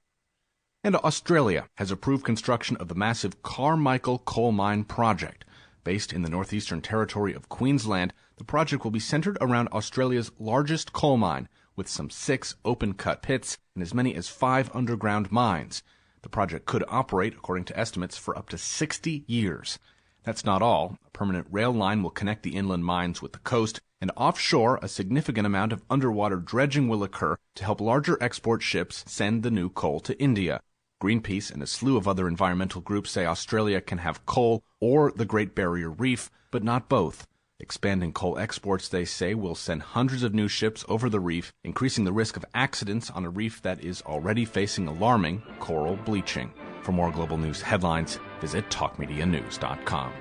And Australia has approved construction of the massive Carmichael coal mine project. Based in the northeastern territory of Queensland, the project will be centered around Australia's largest coal mine, with some 6 open-cut pits and as many as 5 underground mines. The project could operate, according to estimates, for up to 60 years. That's not all. A permanent rail line will connect the inland mines with the coast, and offshore, a significant amount of underwater dredging will occur to help larger export ships send the new coal to India. Greenpeace and a slew of other environmental groups say Australia can have coal or the Great Barrier Reef, but not both. Expanding coal exports, they say, will send hundreds of new ships over the reef, increasing the risk of accidents on a reef that is already facing alarming coral bleaching. For more global news headlines, visit TalkMediaNews.com.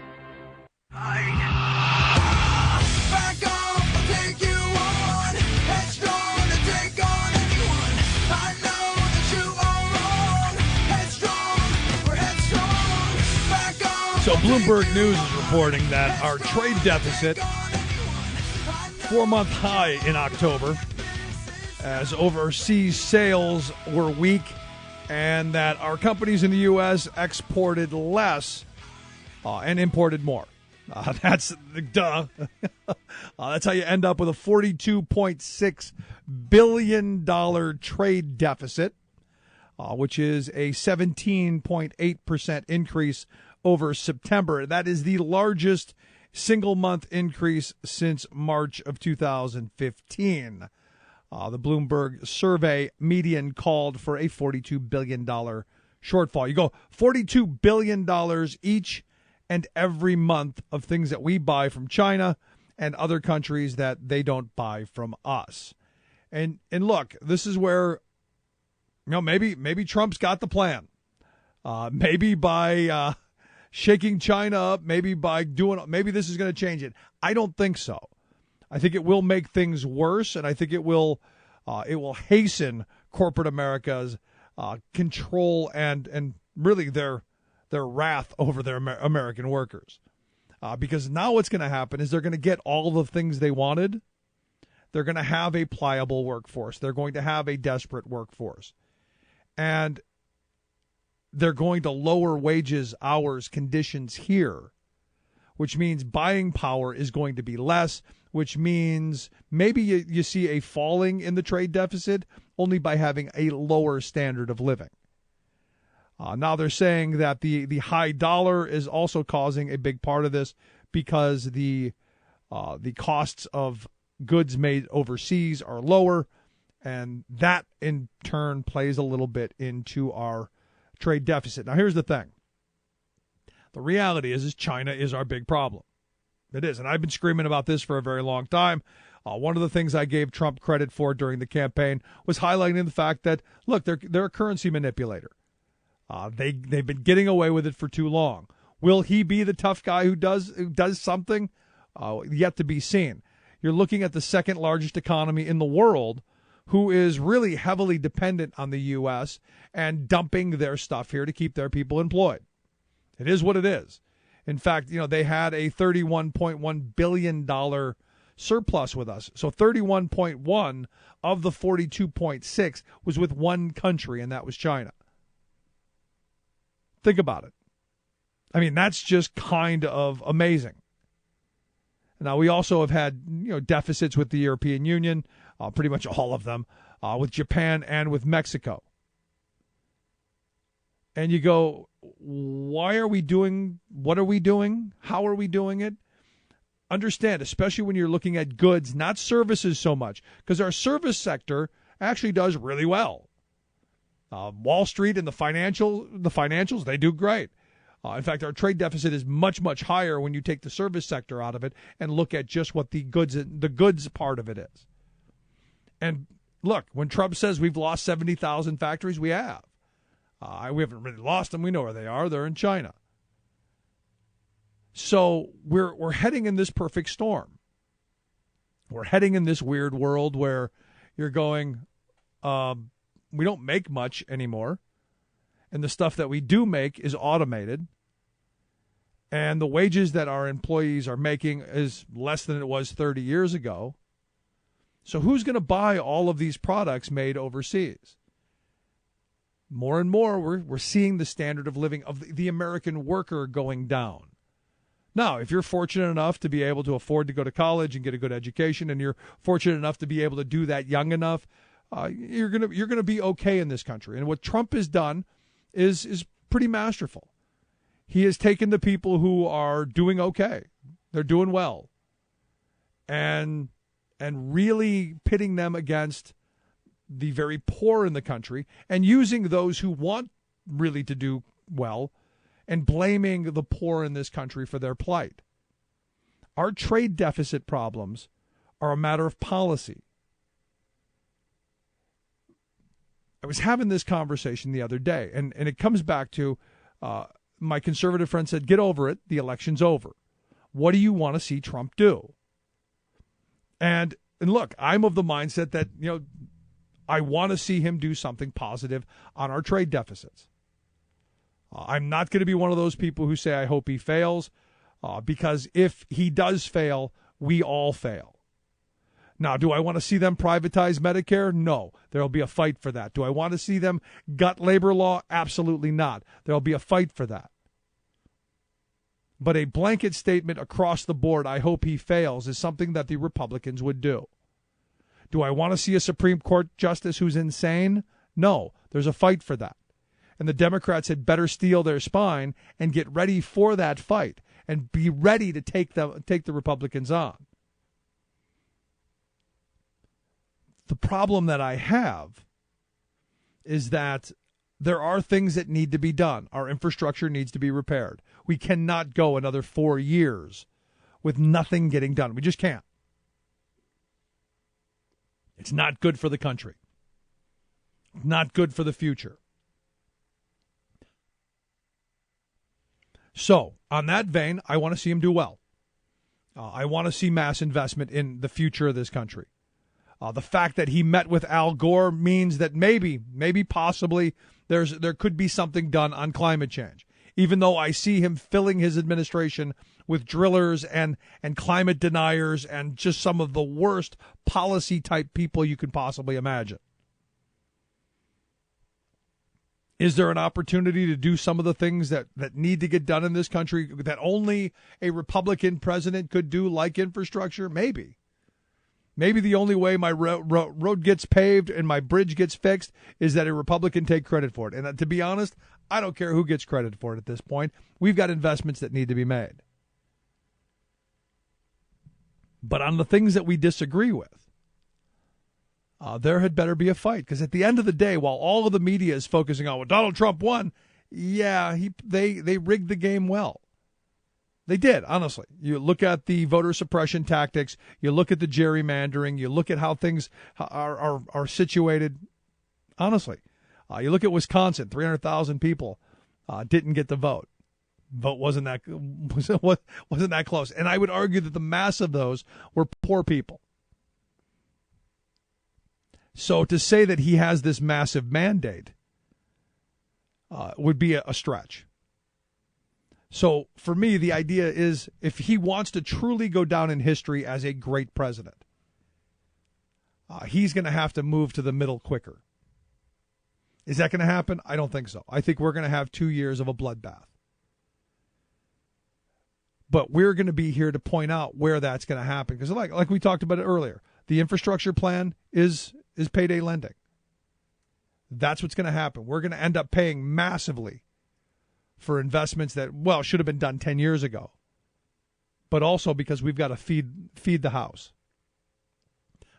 So Bloomberg News is reporting that our trade deficit, 4-month high in October, as overseas sales were weak, and that our companies in the U.S. exported less and imported more. That's duh. That's how you end up with a $42.6 billion trade deficit, which is a 17.8% increase over September. That is the largest single-month increase since March of 2015. The Bloomberg survey median called for a $42 billion shortfall. You go $42 billion each and every month of things that we buy from China and other countries that they don't buy from us. And look, this is where, maybe Trump's got the plan. Maybe by shaking China up, maybe this is going to change it. I don't think so. I think it will make things worse, and I think it will hasten corporate America's control and really their their wrath over their American workers. Because now what's going to happen is they're going to get all the things they wanted. They're going to have a pliable workforce. They're going to have a desperate workforce. And they're going to lower wages, hours, conditions here, which means buying power is going to be less, which means maybe you see a falling in the trade deficit only by having a lower standard of living. Now they're saying that the high dollar is also causing a big part of this because the costs of goods made overseas are lower, and that in turn plays a little bit into our trade deficit. Now here's the thing. The reality is China is our big problem. It is, and I've been screaming about this for a very long time. One of the things I gave Trump credit for during the campaign was highlighting the fact that, look, they're a currency manipulator. They've been getting away with it for too long. Will he be the tough guy who does something? Yet to be seen. You're looking at the second largest economy in the world, who is really heavily dependent on the U.S. and dumping their stuff here to keep their people employed. It is what it is. In fact, they had a $31.1 billion surplus with us. So 31.1 of the 42.6 was with one country, and that was China. Think about it. I mean, that's just kind of amazing. Now, we also have had deficits with the European Union, pretty much all of them, with Japan and with Mexico. And you go, why are we doing, what are we doing? How are we doing it? Understand, especially when you're looking at goods, not services so much, because our service sector actually does really well. Wall Street and the financials, they do great. In fact, our trade deficit is much, much higher when you take the service sector out of it and look at just what the goods part of it is. And look, when Trump says we've lost 70,000 factories, we have. We haven't really lost them. We know where they are. They're in China. So we're heading in this perfect storm. We're heading in this weird world where you're going, we don't make much anymore. And the stuff that we do make is automated. And the wages that our employees are making is less than it was 30 years ago. So who's going to buy all of these products made overseas? More and more, we're seeing the standard of living of the American worker going down. Now, if you're fortunate enough to be able to afford to go to college and get a good education, and you're fortunate enough to be able to do that young enough, you're gonna be okay in this country. And what Trump has done is pretty masterful. He has taken the people who are doing okay, they're doing well, and really pitting them against the very poor in the country, and using those who want really to do well and blaming the poor in this country for their plight. Our trade deficit problems are a matter of policy. I was having this conversation the other day, and it comes back to my conservative friend said, get over it. The election's over. What do you want to see Trump do? And look, I'm of the mindset that, I want to see him do something positive on our trade deficits. I'm not going to be one of those people who say, I hope he fails, because if he does fail, we all fail. Now, do I want to see them privatize Medicare? No. There'll be a fight for that. Do I want to see them gut labor law? Absolutely not. There'll be a fight for that. But a blanket statement across the board, I hope he fails, is something that the Republicans would do. Do I want to see a Supreme Court justice who's insane? No. There's a fight for that. And the Democrats had better steel their spine and get ready for that fight and be ready to take the Republicans on. The problem that I have is that there are things that need to be done. Our infrastructure needs to be repaired. We cannot go another 4 years with nothing getting done. We just can't. It's not good for the country. Not good for the future. So, on that vein, I want to see him do well. I want to see mass investment in the future of this country. The fact that he met with Al Gore means that maybe possibly there could be something done on climate change. even though I see him filling his administration with drillers and climate deniers and just some of the worst policy-type people you can possibly imagine. Is there an opportunity to do some of the things that need to get done in this country that only a Republican president could do, like infrastructure? Maybe. Maybe the only way my road gets paved and my bridge gets fixed is that a Republican take credit for it. And to be honest, I don't care who gets credit for it at this point. We've got investments that need to be made. But on the things that we disagree with, there had better be a fight. Because at the end of the day, while all of the media is focusing on, well, Donald Trump won, yeah, they rigged the game well. They did, honestly. You look at the voter suppression tactics, you look at the gerrymandering, you look at how things are situated. Honestly, you look at Wisconsin, 300,000 people didn't get the vote. Vote wasn't that close. And I would argue that the mass of those were poor people. So to say that he has this massive mandate would be a stretch. So for me, the idea is if he wants to truly go down in history as a great president, he's going to have to move to the middle quicker. Is that going to happen? I don't think so. I think we're going to have 2 years of a bloodbath. But we're going to be here to point out where that's going to happen. Because like we talked about it earlier, the infrastructure plan is payday lending. That's what's going to happen. We're going to end up paying massively for investments that, well, should have been done 10 years ago. But also because we've got to feed the house.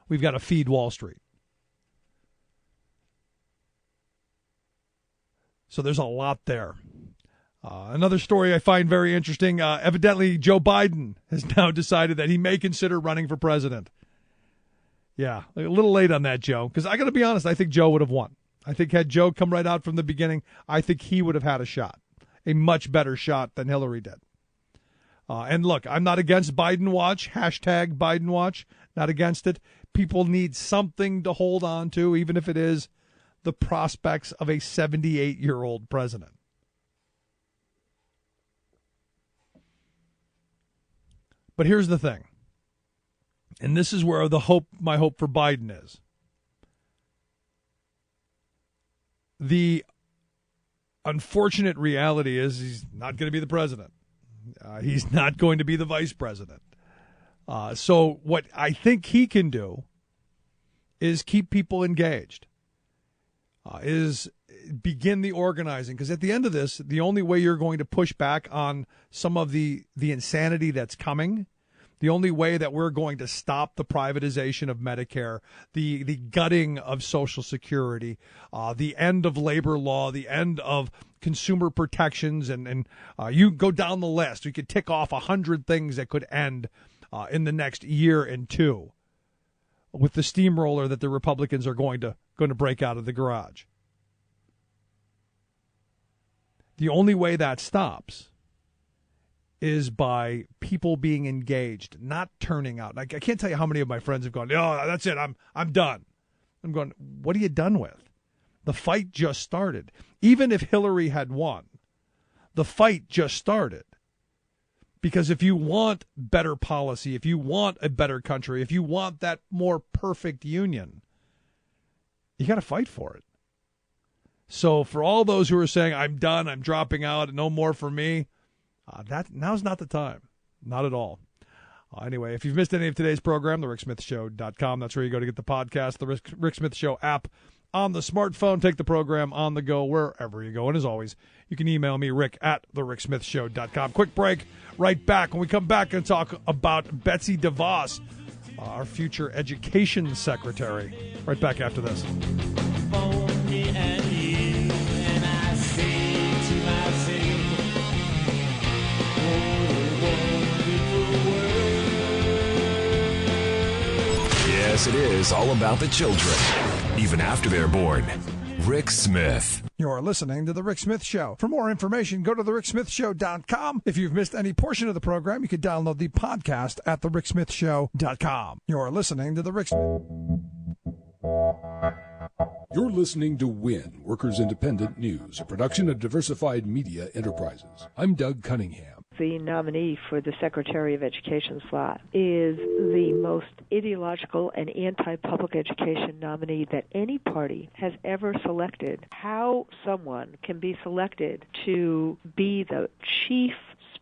We've got to feed Wall Street. So there's a lot there. Another story I find very interesting. Evidently, Joe Biden has now decided that he may consider running for president. Yeah, a little late on that, Joe, because I got to be honest, I think Joe would have won. I think had Joe come right out from the beginning, I think he would have had a shot, a much better shot than Hillary did. And look, I'm not against Biden Watch, hashtag Biden Watch, not against it. People need something to hold on to, even if it is the prospects of a 78-year-old president. But here's the thing. And this is where my hope for Biden is. The unfortunate reality is he's not going to be the president. He's not going to be the vice president. So what I think he can do is keep people engaged, is begin the organizing. Because at the end of this, the only way you're going to push back on some of the insanity that's coming, the only way that we're going to stop the privatization of Medicare, the gutting of Social Security, the end of labor law, the end of consumer protections, and you go down the list. We could tick off 100 things that could end in the next year and two with the steamroller that the Republicans are going to break out of the garage. The only way that stops is by people being engaged, not turning out. I can't tell you how many of my friends have gone, oh, that's it, I'm done. I'm going, what are you done with? The fight just started. Even if Hillary had won, the fight just started. Because if you want better policy, if you want a better country, if you want that more perfect union, you got to fight for it. So for all those who are saying, I'm done, I'm dropping out, no more for me, now's not the time. Not at all. Anyway, if you've missed any of today's program, thericksmithshow.com. That's where you go to get the podcast, the Rick Smith Show app on the smartphone. Take the program on the go wherever you go. And as always, you can email me, Rick, at thericksmithshow.com. Quick break. Right back. When we come back and talk about Betsy DeVos, our future education secretary. Right back after this. Yes, it is all about the children, even after they're born. Rick Smith. You're listening to The Rick Smith Show. For more information, go to thericksmithshow.com. If you've missed any portion of the program, you can download the podcast at thericksmithshow.com. You're listening to The Rick Smith. You're listening to WIN, Workers Independent News, a production of Diversified Media Enterprises. I'm Doug Cunningham. The nominee for the Secretary of Education slot is the most ideological and anti-public education nominee that any party has ever selected. How someone can be selected to be the chief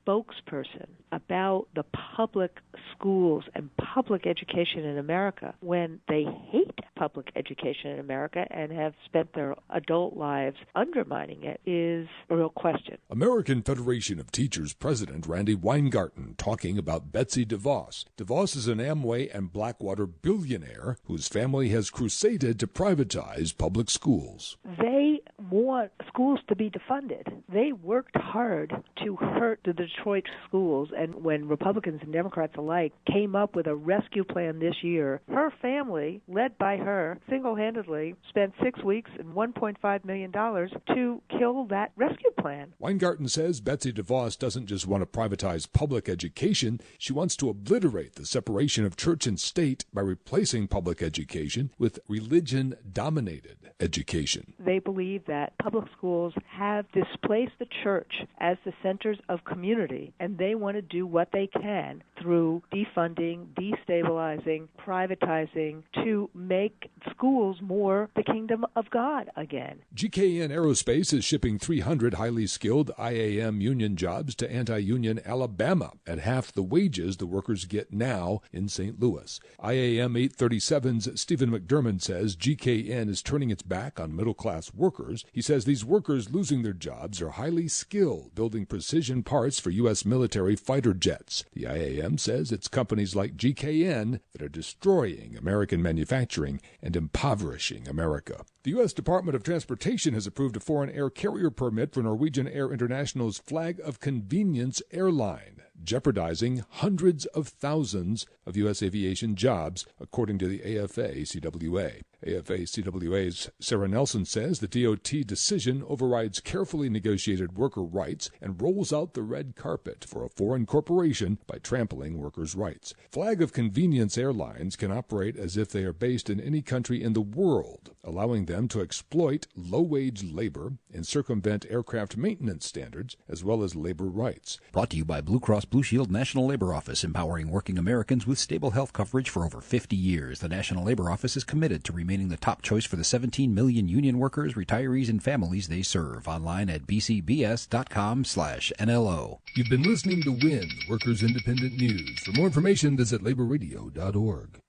spokesperson about the public schools and public education in America when they hate public education in America and have spent their adult lives undermining it is a real question. American Federation of Teachers President Randy Weingarten talking about Betsy DeVos. DeVos is an Amway and Blackwater billionaire whose family has crusaded to privatize public schools. They want schools to be defunded. They worked hard to hurt the Detroit schools, and when Republicans and Democrats alike came up with a rescue plan this year, her family, led by her, single-handedly spent 6 weeks and $1.5 million to kill that rescue plan. Weingarten says Betsy DeVos doesn't just want to privatize public education, she wants to obliterate the separation of church and state by replacing public education with religion-dominated education. They believe that public schools have displaced the church as the centers of community, and they want to do what they can through defunding, destabilizing, privatizing to make schools more the kingdom of God again. GKN Aerospace is shipping 300 highly skilled IAM union jobs to anti-union Alabama at half the wages the workers get now in St. Louis. IAM 837's Stephen McDermott says GKN is turning its back on middle-class workers. He says these workers losing their jobs are highly skilled, building precision parts for U.S. military fighter jets. The IAM says it's companies like GKN that are destroying American manufacturing and impoverishing America. The U.S. Department of Transportation has approved a foreign air carrier permit for Norwegian Air International's Flag of Convenience airline, jeopardizing hundreds of thousands of U.S. aviation jobs, according to the AFA-CWA. AFA-CWA's Sarah Nelson says the DOT decision overrides carefully negotiated worker rights and rolls out the red carpet for a foreign corporation by trampling workers' rights. Flag of Convenience airlines can operate as if they are based in any country in the world, allowing them to exploit low-wage labor and circumvent aircraft maintenance standards as well as labor rights. Brought to you by Blue Cross Blue Shield National Labor Office, empowering working Americans with stable health coverage for over 50 years. The National Labor Office is committed to remaining the top choice for the 17 million union workers, retirees, and families they serve. Online at bcbs.com/NLO. You've been listening to WIN, Workers Independent News. For more information, visit laborradio.org.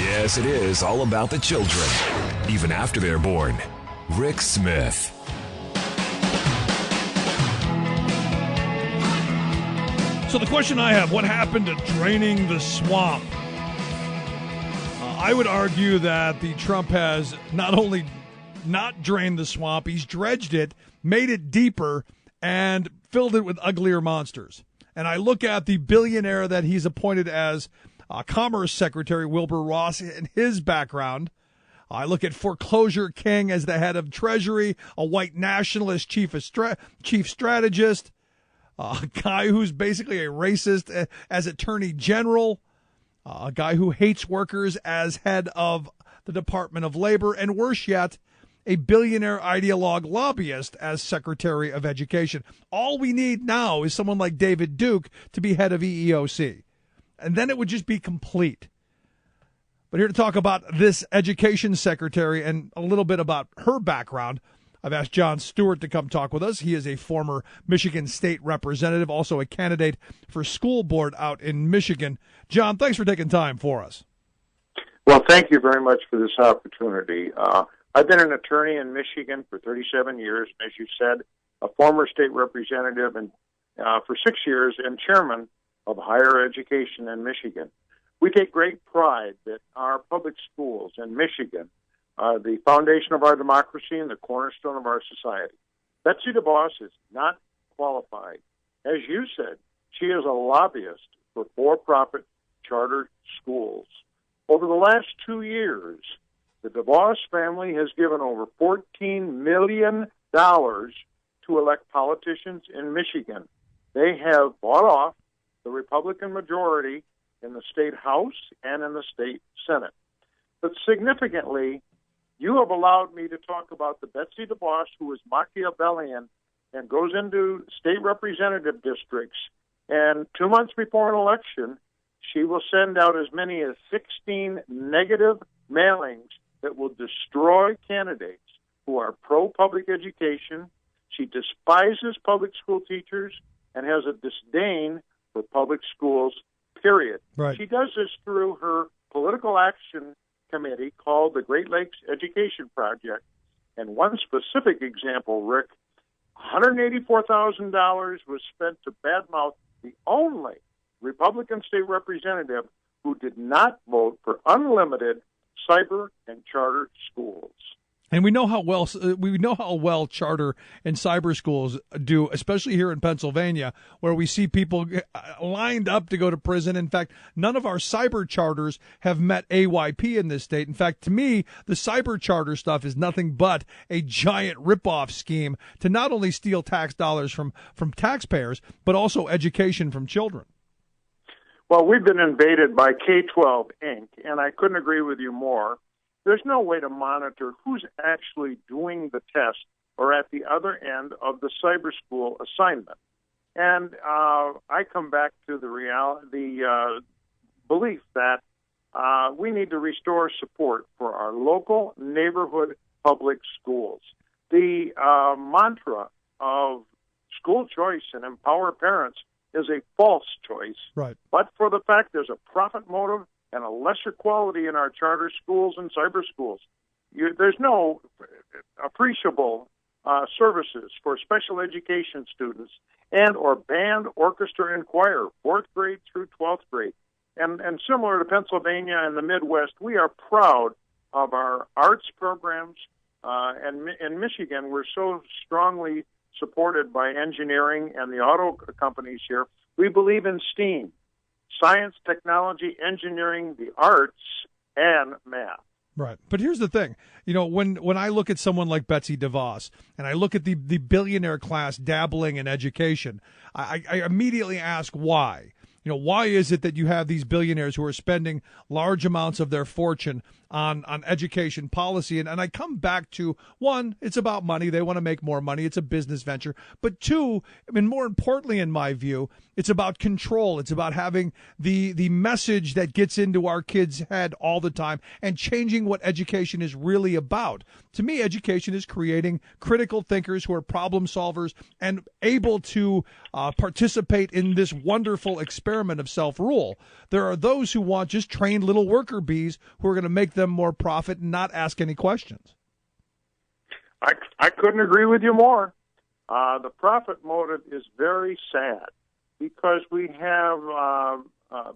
Yes, it is all about the children, even after they're born. Rick Smith. So the question I have, what happened to draining the swamp? I would argue that the Trump has not only not drained the swamp, he's dredged it, made it deeper, and filled it with uglier monsters. And I look at the billionaire that he's appointed as Commerce Secretary, Wilbur Ross, and his background. I look at Foreclosure King as the head of Treasury, a white nationalist chief strategist, a guy who's basically a racist as Attorney General, a guy who hates workers as head of the Department of Labor, and worse yet, a billionaire ideologue lobbyist as Secretary of Education. All we need now is someone like David Duke to be head of EEOC. And then it would just be complete. But here to talk about this education secretary and a little bit about her background, I've asked Jon Stewart to come talk with us. He is a former Michigan State representative, also a candidate for school board out in Michigan. Jon, thanks for taking time for us. Well, thank you very much for this opportunity. I've been an attorney in Michigan for 37 years, as you said, a former state representative and for 6 years and chairman of higher education in Michigan. We take great pride that our public schools in Michigan are the foundation of our democracy and the cornerstone of our society. Betsy DeVos is not qualified. As you said, she is a lobbyist for-profit charter schools. Over the last 2 years, the The DeVos family has given over $14 million to elect politicians in Michigan. They have bought off the Republican majority in the state House and in the state Senate. But significantly, you have allowed me to talk about the Betsy DeVos, who is Machiavellian and goes into state representative districts, and 2 months before an election, she will send out as many as 16 negative mailings that will destroy candidates who are pro-public education. She despises public school teachers and has a disdain for public schools, period. Right. She does this through her political action committee called the Great Lakes Education Project. And one specific example, Rick, $184,000 was spent to badmouth the only Republican state representative who did not vote for unlimited cyber and charter schools. And we know how well charter and cyber schools do, especially here in Pennsylvania, where we see people lined up to go to prison. In fact, none of our cyber charters have met AYP in this state. In fact, to me, the cyber charter stuff is nothing but a giant ripoff scheme to not only steal tax dollars from taxpayers, but also education from children. Well, we've been invaded by K-12 Inc., and I couldn't agree with you more. There's no way to monitor who's actually doing the test or at the other end of the cyber school assignment. And I come back to the belief that we need to restore support for our local neighborhood public schools. The mantra of school choice and empower parents is a false choice. Right. But for the fact there's a profit motive and a lesser quality in our charter schools and cyber schools. There's no appreciable services for special education students and or band, orchestra, and choir, 4th grade through 12th grade. And similar to Pennsylvania and the Midwest, we are proud of our arts programs. And in Michigan, we're so strongly supported by engineering and the auto companies here. We believe in STEAM. Science, technology, engineering, the arts, and math. Right. But here's the thing. You know, when I look at someone like Betsy DeVos and I look at the billionaire class dabbling in education, I immediately ask why. You know, why is it that you have these billionaires who are spending large amounts of their fortune on education policy? And I come back to, one, it's about money. They want to make more money. It's a business venture. But two, I mean, more importantly, in my view, it's about control. It's about having the message that gets into our kids' head all the time and changing what education is really about. To me, education is creating critical thinkers who are problem solvers and able to participate in this wonderful experiment of self-rule. There are those who want just trained little worker bees who are going to make them more profit and not ask any questions. I couldn't agree with you more. The profit motive is very sad because we have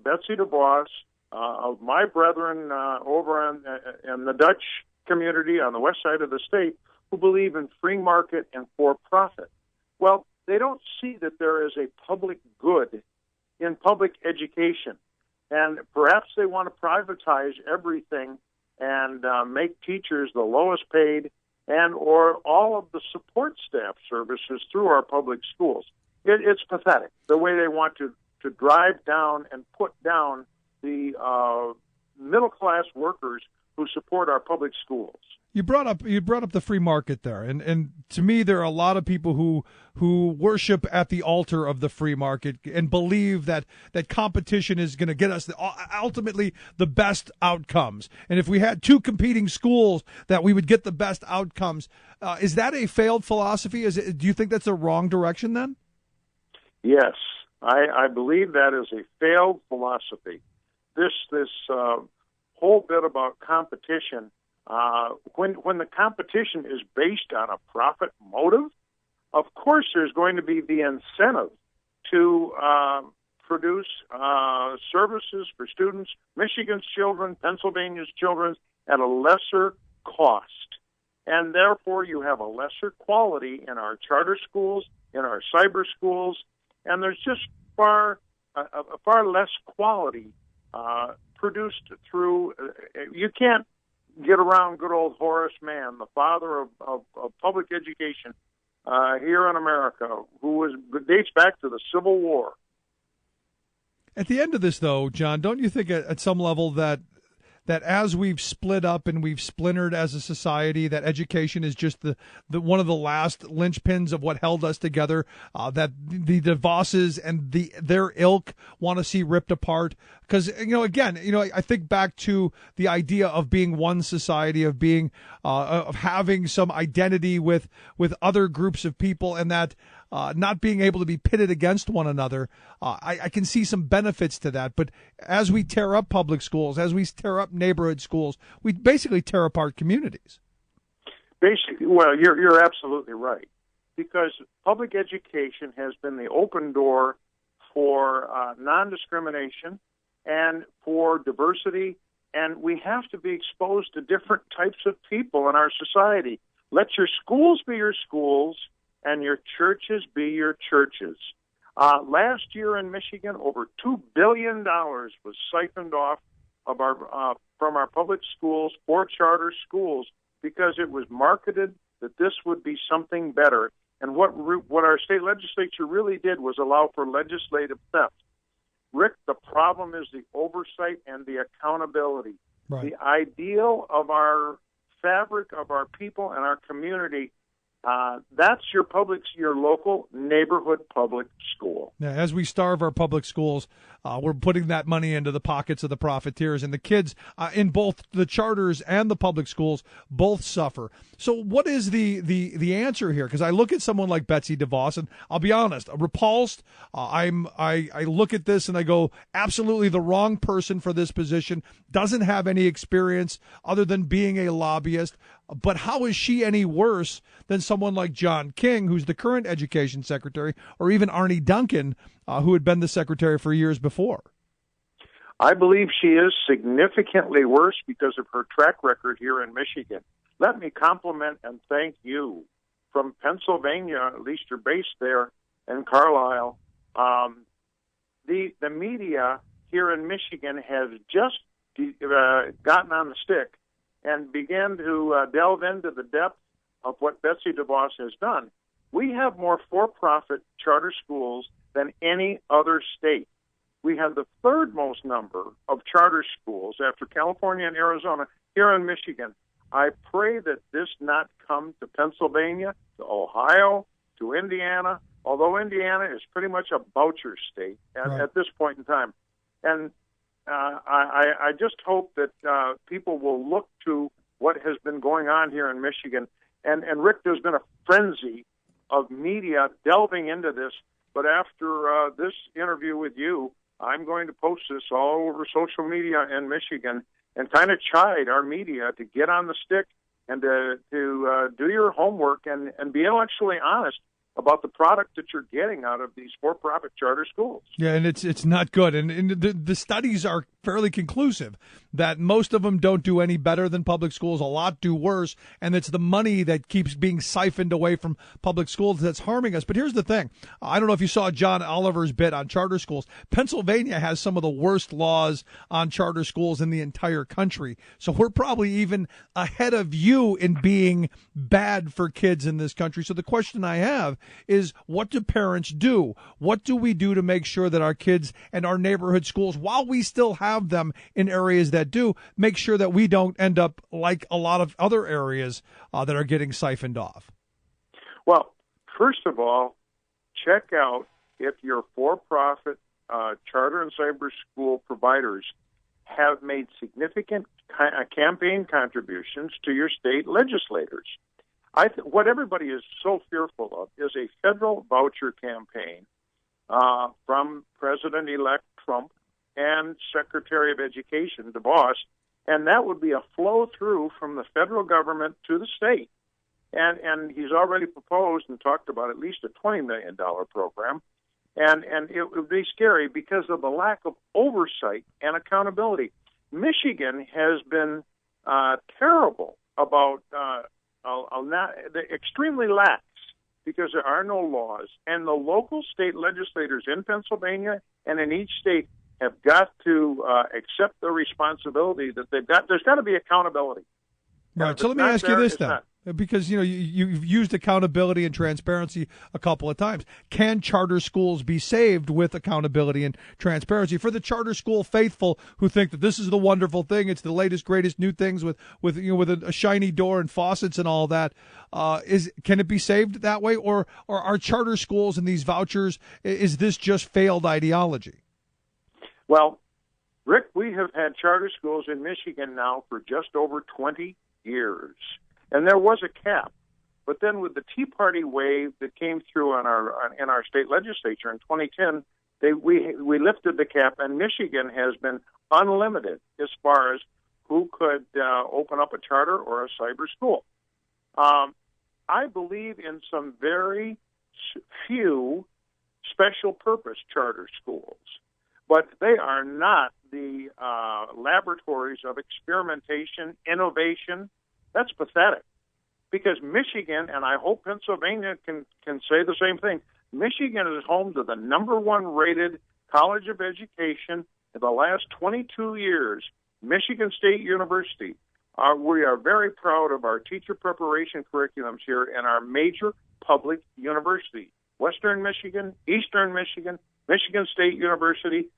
Betsy DeVos, of my brethren over in the Dutch community on the west side of the state, who believe in free market and for-profit. Well, they don't see that there is a public good in public education. And perhaps they want to privatize everything and make teachers the lowest paid and or all of the support staff services through our public schools. It's pathetic, the way they want to drive down and put down the middle-class workers who support our public schools. You brought up the free market there, and to me, there are a lot of people who worship at the altar of the free market and believe that competition is going to get us ultimately the best outcomes. And if we had two competing schools, that we would get the best outcomes. Is that a failed philosophy? Do you think that's a wrong direction then? Yes, I believe that is a failed philosophy. This whole bit about competition. When the competition is based on a profit motive, of course there's going to be the incentive to produce services for students, Michigan's children, Pennsylvania's children, at a lesser cost. And therefore you have a lesser quality in our charter schools, in our cyber schools, and there's just far less quality produced through, you can't get around good old Horace Mann, the father of public education here in America, who dates back to the Civil War. At the end of this, though, John, don't you think at some level that as we've split up and we've splintered as a society, that education is just the one of the last linchpins of what held us together, that the DeVosses and their ilk want to see ripped apart? Because, again, I think back to the idea of being one society, of being of having some identity with other groups of people, and that not being able to be pitted against one another. I can see some benefits to that. But as we tear up public schools, as we tear up neighborhood schools, we basically tear apart communities. Basically, well, you're absolutely right. Because public education has been the open door for non-discrimination and for diversity, and we have to be exposed to different types of people in our society. Let your schools be your schools, and your churches be your churches. Last year in Michigan, over $2 billion was siphoned off of from our public schools for charter schools because it was marketed that this would be something better. And what our state legislature really did was allow for legislative theft. Rick, the problem is the oversight and the accountability. Right. The ideal of our fabric of our people and our community, that's your local neighborhood public school. Yeah, as we starve our public schools, we're putting that money into the pockets of the profiteers, and the kids in both the charters and the public schools both suffer. So what is the answer here? Because I look at someone like Betsy DeVos, and I'll be honest, repulsed. I look at this and I go, absolutely the wrong person for this position, doesn't have any experience other than being a lobbyist. But how is she any worse than someone like John King, who's the current education secretary, or even Arnie Duncan, who had been the secretary for years before? I believe she is significantly worse because of her track record here in Michigan. Let me compliment and thank you from Pennsylvania, at least you're based there in Carlisle. The media here in Michigan has just gotten on the stick and began to delve into the depth of what Betsy DeVos has done. We have more for-profit charter schools than any other state. We have the third most number of charter schools after California and Arizona here in Michigan. I pray that this not come to Pennsylvania, to Ohio, to Indiana, although Indiana is pretty much a voucher state at this point in time. And I just hope that people will look to what has been going on here in Michigan. And Rick, there's been a frenzy of media delving into this. But after this interview with you, I'm going to post this all over social media in Michigan and kind of chide our media to get on the stick and to do your homework and be intellectually honest about the product that you're getting out of these for-profit charter schools. Yeah, and it's not good. And the studies are fairly conclusive that most of them don't do any better than public schools. A lot do worse, and it's the money that keeps being siphoned away from public schools that's harming us. But here's the thing. I don't know if you saw John Oliver's bit on charter schools. Pennsylvania has some of the worst laws on charter schools in the entire country. So we're probably even ahead of you in being bad for kids in this country. So the question I have is, what do parents do? What do we do to make sure that our kids and our neighborhood schools, while we still have them in areas that do, make sure that we don't end up like a lot of other areas that are getting siphoned off? Well, first of all, check out if your for-profit charter and cyber school providers have made significant campaign contributions to your state legislators. What everybody is so fearful of is a federal voucher campaign from President-elect Trump and Secretary of Education DeVos, and that would be a flow-through from the federal government to the state. And he's already proposed and talked about at least a $20 million program, and it would be scary because of the lack of oversight and accountability. Michigan has been terrible about extremely lax because there are no laws, and the local state legislators in Pennsylvania and in each state have got to accept the responsibility that they've got. There's got to be accountability. Right. So let me ask you this then. Because, you've used accountability and transparency a couple of times. Can charter schools be saved with accountability and transparency? For the charter school faithful who think that this is the wonderful thing, it's the latest, greatest new things with a shiny door and faucets and all that, can it be saved that way? Or are charter schools and these vouchers, is this just failed ideology? Well, Rick, we have had charter schools in Michigan now for just over 20 years. And there was a cap, but then with the Tea Party wave that came through in our state legislature in 2010, we lifted the cap, and Michigan has been unlimited as far as who could open up a charter or a cyber school. I believe in some very few special purpose charter schools, but they are not the laboratories of experimentation, innovation. That's pathetic, because Michigan, and I hope Pennsylvania can say the same thing, Michigan is home to the number one rated college of education in the last 22 years, Michigan State University. We are very proud of our teacher preparation curriculums here in our major public university. Western Michigan, Eastern Michigan, Michigan State University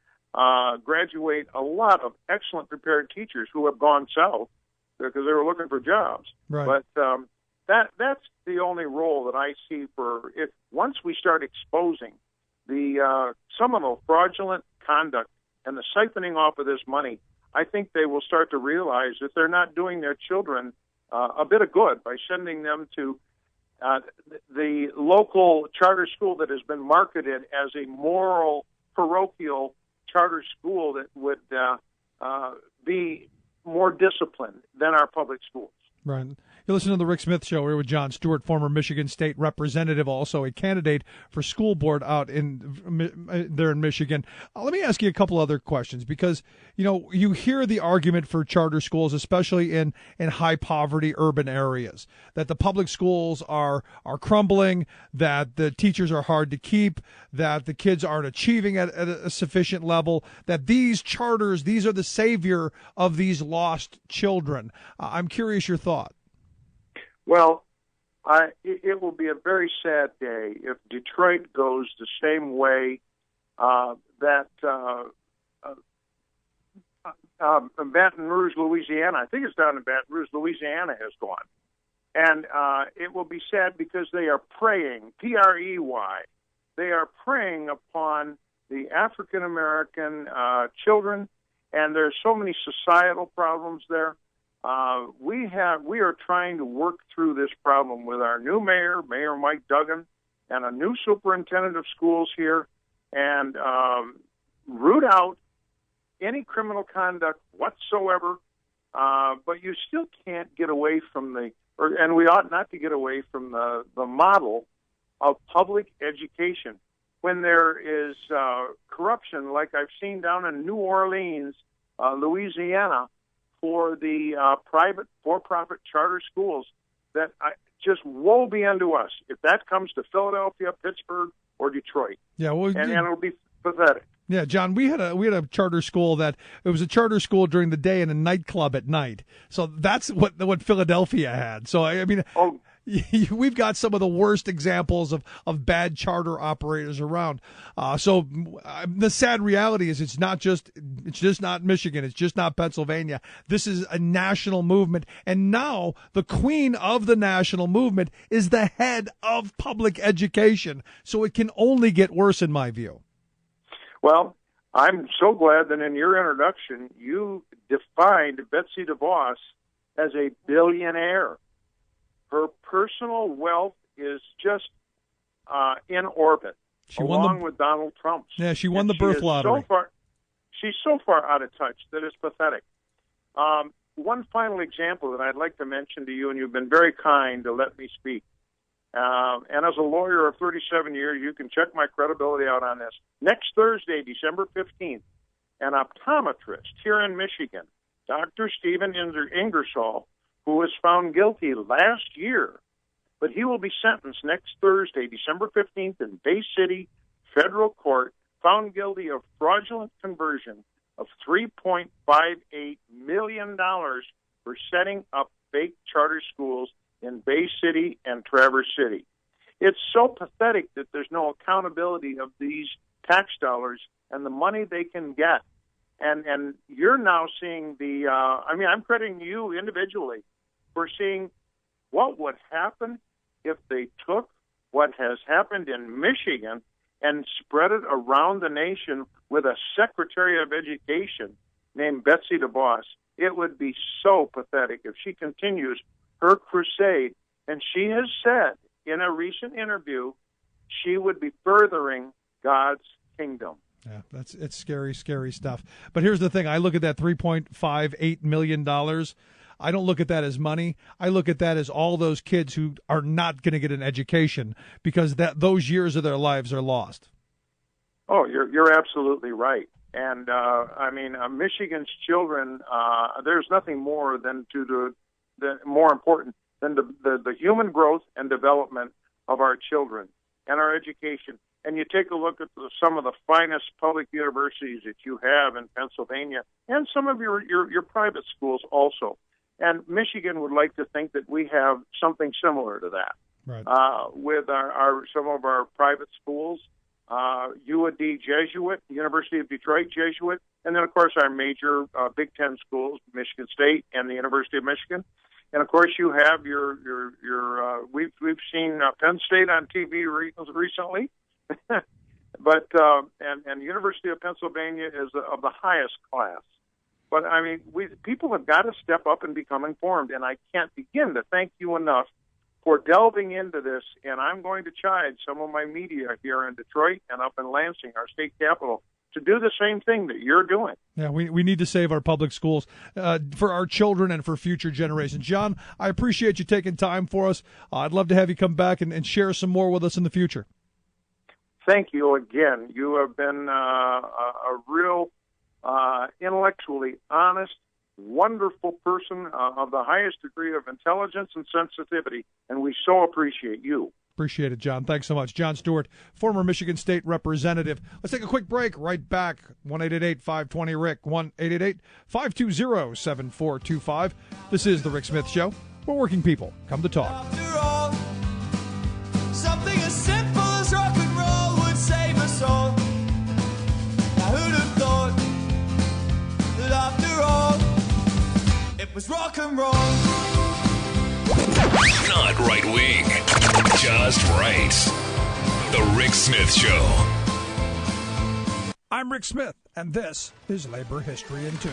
graduate a lot of excellent prepared teachers who have gone south because they were looking for jobs. Right. But that's the only role that I see for it. Once we start exposing some of the fraudulent conduct and the siphoning off of this money, I think they will start to realize that they're not doing their children a bit of good by sending them to the local charter school that has been marketed as a moral, parochial charter school that would be more disciplined than our public schools. Right. You're listening to the Rick Smith Show. We're here with Jon Stewart, former Michigan State representative, also a candidate for school board out there in Michigan. Let me ask you a couple other questions, because you hear the argument for charter schools, especially in high poverty urban areas, that the public schools are crumbling, that the teachers are hard to keep, that the kids aren't achieving at a sufficient level, that these charters, these are the savior of these lost children. I'm curious your thought. Well, it will be a very sad day if Detroit goes the same way that Baton Rouge, Louisiana, I think it's down in Baton Rouge, Louisiana, has gone. And it will be sad because they are preying, P-R-E-Y, they are preying upon the African-American children, and there's so many societal problems there. We are trying to work through this problem with our new mayor, Mayor Mike Duggan, and a new superintendent of schools here, and root out any criminal conduct whatsoever. But you still can't get away from and we ought not to get away from the model of public education. When there is corruption, like I've seen down in New Orleans, Louisiana, for the private for-profit charter schools, that just woe be unto us if that comes to Philadelphia, Pittsburgh, or Detroit. Yeah, well, and it'll be pathetic. Yeah, John, we had a charter school that it was a charter school during the day and a nightclub at night. So that's what Philadelphia had. So I mean, we've got some of the worst examples of bad charter operators around. So the sad reality is it's just not Michigan. It's just not Pennsylvania. This is a national movement. And now the queen of the national movement is the head of public education. So it can only get worse in my view. Well, I'm so glad that in your introduction, you defined Betsy DeVos as a billionaire. Her personal wealth is just in orbit, along with Donald Trump's. Yeah, she won the birth lottery. She's so far out of touch that it's pathetic. One final example that I'd like to mention to you, and you've been very kind to let me speak. And as a lawyer of 37 years, you can check my credibility out on this. Next Thursday, December 15th, an optometrist here in Michigan, Dr. Stephen Ingersoll, who was found guilty last year, but he will be sentenced next Thursday, December 15th, in Bay City Federal Court, found guilty of fraudulent conversion of $3.58 million for setting up fake charter schools in Bay City and Traverse City. It's so pathetic that there's no accountability of these tax dollars and the money they can get. And you're now seeing I'm crediting you individually for seeing what would happen if they took what has happened in Michigan and spread it around the nation with a Secretary of Education named Betsy DeVos. It would be so pathetic if she continues her crusade. And she has said in a recent interview she would be furthering God's kingdom. Yeah, it's scary, scary stuff. But here's the thing. I look at that $3.58 million. I don't look at that as money. I look at that as all those kids who are not going to get an education because those years of their lives are lost. Oh, you're absolutely right. And, Michigan's children, there's nothing more more important than the human growth and development of our children and our education. And you take a look at some of the finest public universities that you have in Pennsylvania and some of your private schools also. And Michigan would like to think that we have something similar to that. Right. With some of our private schools, UAD Jesuit, University of Detroit Jesuit, and then, of course, our major Big Ten schools, Michigan State and the University of Michigan. And, of course, you have we've seen Penn State on TV recently. But and University of Pennsylvania is of the highest class. But people have got to step up and become informed, and I can't begin to thank you enough for delving into this. And I'm going to chide some of my media here in Detroit and up in Lansing, our state capital, to do the same thing that you're doing. Yeah, we need to save our public schools for our children and for future generations. John, I appreciate you taking time for us. I'd love to have you come back and share some more with us in the future. Thank you again. You have been a real intellectually honest, wonderful person of the highest degree of intelligence and sensitivity, and we so appreciate you. Appreciate it, John. Thanks so much. John Stewart, former Michigan State representative. Let's take a quick break. Right back. 1-888-520-RICK. 1-888-520-7425. This is The Rick Smith Show, where working people come to talk. After all, something as simple as rock and roll would save us all. Now who'd have thought that after all, it was rock and roll? Not right wing, just right. The Rick Smith Show. I'm Rick Smith, and this is Labor History in 2.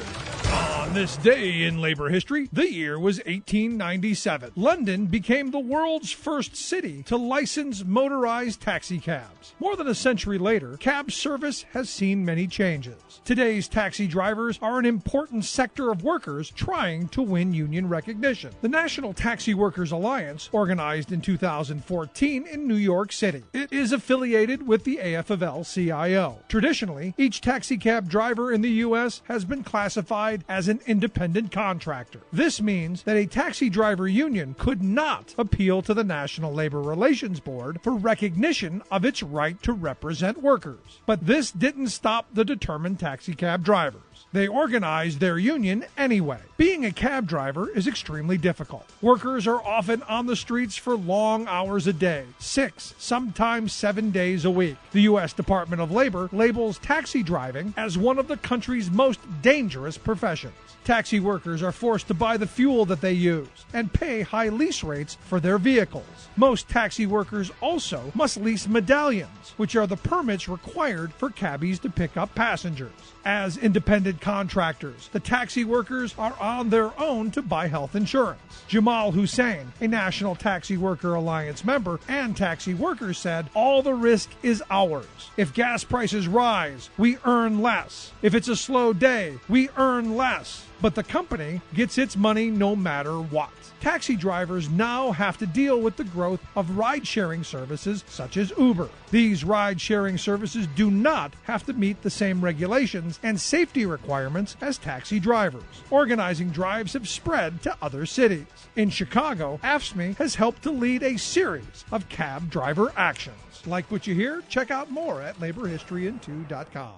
On this day in labor history, the year was 1897. London became the world's first city to license motorized taxi cabs. More than a century later, cab service has seen many changes. Today's taxi drivers are an important sector of workers trying to win union recognition. The National Taxi Workers Alliance, organized in 2014 in New York City. It is affiliated with the AFL-CIO. Traditionally, each taxi cab driver in the U.S. has been classified as an independent contractor. This means that a taxi driver union could not appeal to the National Labor Relations Board for recognition of its right to represent workers. But this didn't stop the determined taxi cab drivers. They organized their union anyway. Being a cab driver is extremely difficult. Workers are often on the streets for long hours a day, 6, sometimes 7 days a week. The U.S. Department of Labor labels taxi driving as one of the country's most dangerous professions. Taxi workers are forced to buy the fuel that they use and pay high lease rates for their vehicles. Most taxi workers also must lease medallions, which are the permits required for cabbies to pick up passengers. As independent contractors, the taxi workers are on their own to buy health insurance. Jamal Hussein, a National Taxi Worker Alliance member and taxi worker, said, "All the risk is ours. If gas prices rise, we earn less. If it's a slow day, we earn less. But the company gets its money no matter what." Taxi drivers now have to deal with the growth of ride-sharing services such as Uber. These ride-sharing services do not have to meet the same regulations and safety requirements as taxi drivers. Organizing drives have spread to other cities. In Chicago, AFSCME has helped to lead a series of cab driver actions. Like what you hear? Check out more at laborhistoryin2.com.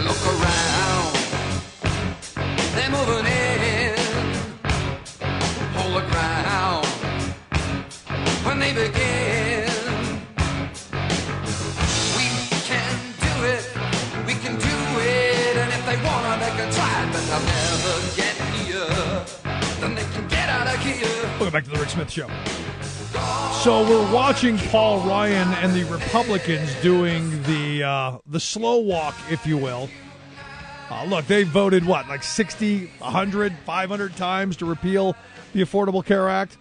Look around. Welcome back to the Rick Smith Show. So we're watching Paul Ryan and the Republicans doing the slow walk, if you will. Look, they voted, like 60, 100, 500 times to repeal the Affordable Care Act?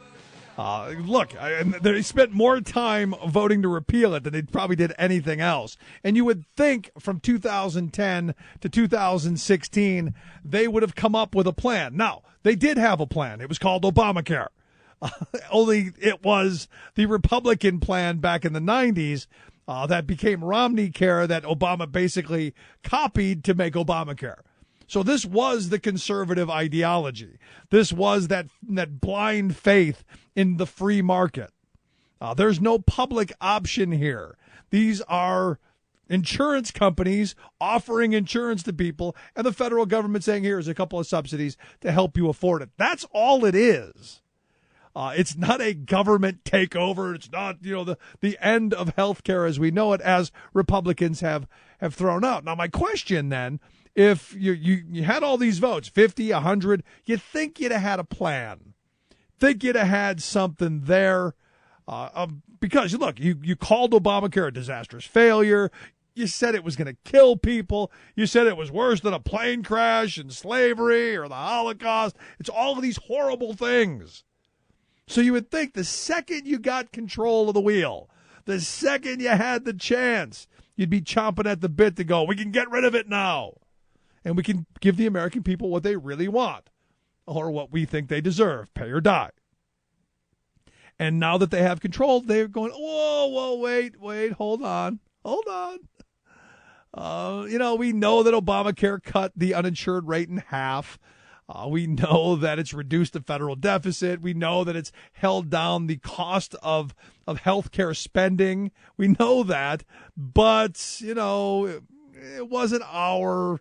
They spent more time voting to repeal it than they probably did anything else. And you would think from 2010 to 2016, they would have come up with a plan. Now, they did have a plan. It was called Obamacare. Only it was the Republican plan back in the 90s that became Romney Care that Obama basically copied to make Obamacare. So this was the conservative ideology. This was that blind faith in the free market. There's no public option here. These are insurance companies offering insurance to people and the federal government saying, here's a couple of subsidies to help you afford it. That's all it is. It's not a government takeover. It's not, the end of health care as we know it, as Republicans have thrown out. Now, my question then, if you had all these votes, 50, 100, you think you'd have had a plan. Think you'd have had something there. Because, look, you called Obamacare a disastrous failure. You said it was going to kill people. You said it was worse than a plane crash and slavery or the Holocaust. It's all of these horrible things. So you would think the second you got control of the wheel, the second you had the chance, you'd be chomping at the bit to go, we can get rid of it now. And we can give the American people what they really want or what we think they deserve, pay or die. And now that they have control, they're going, whoa, wait, hold on. We know that Obamacare cut the uninsured rate in half. We know that it's reduced the federal deficit. We know that it's held down the cost of health care spending. We know that. But, it wasn't our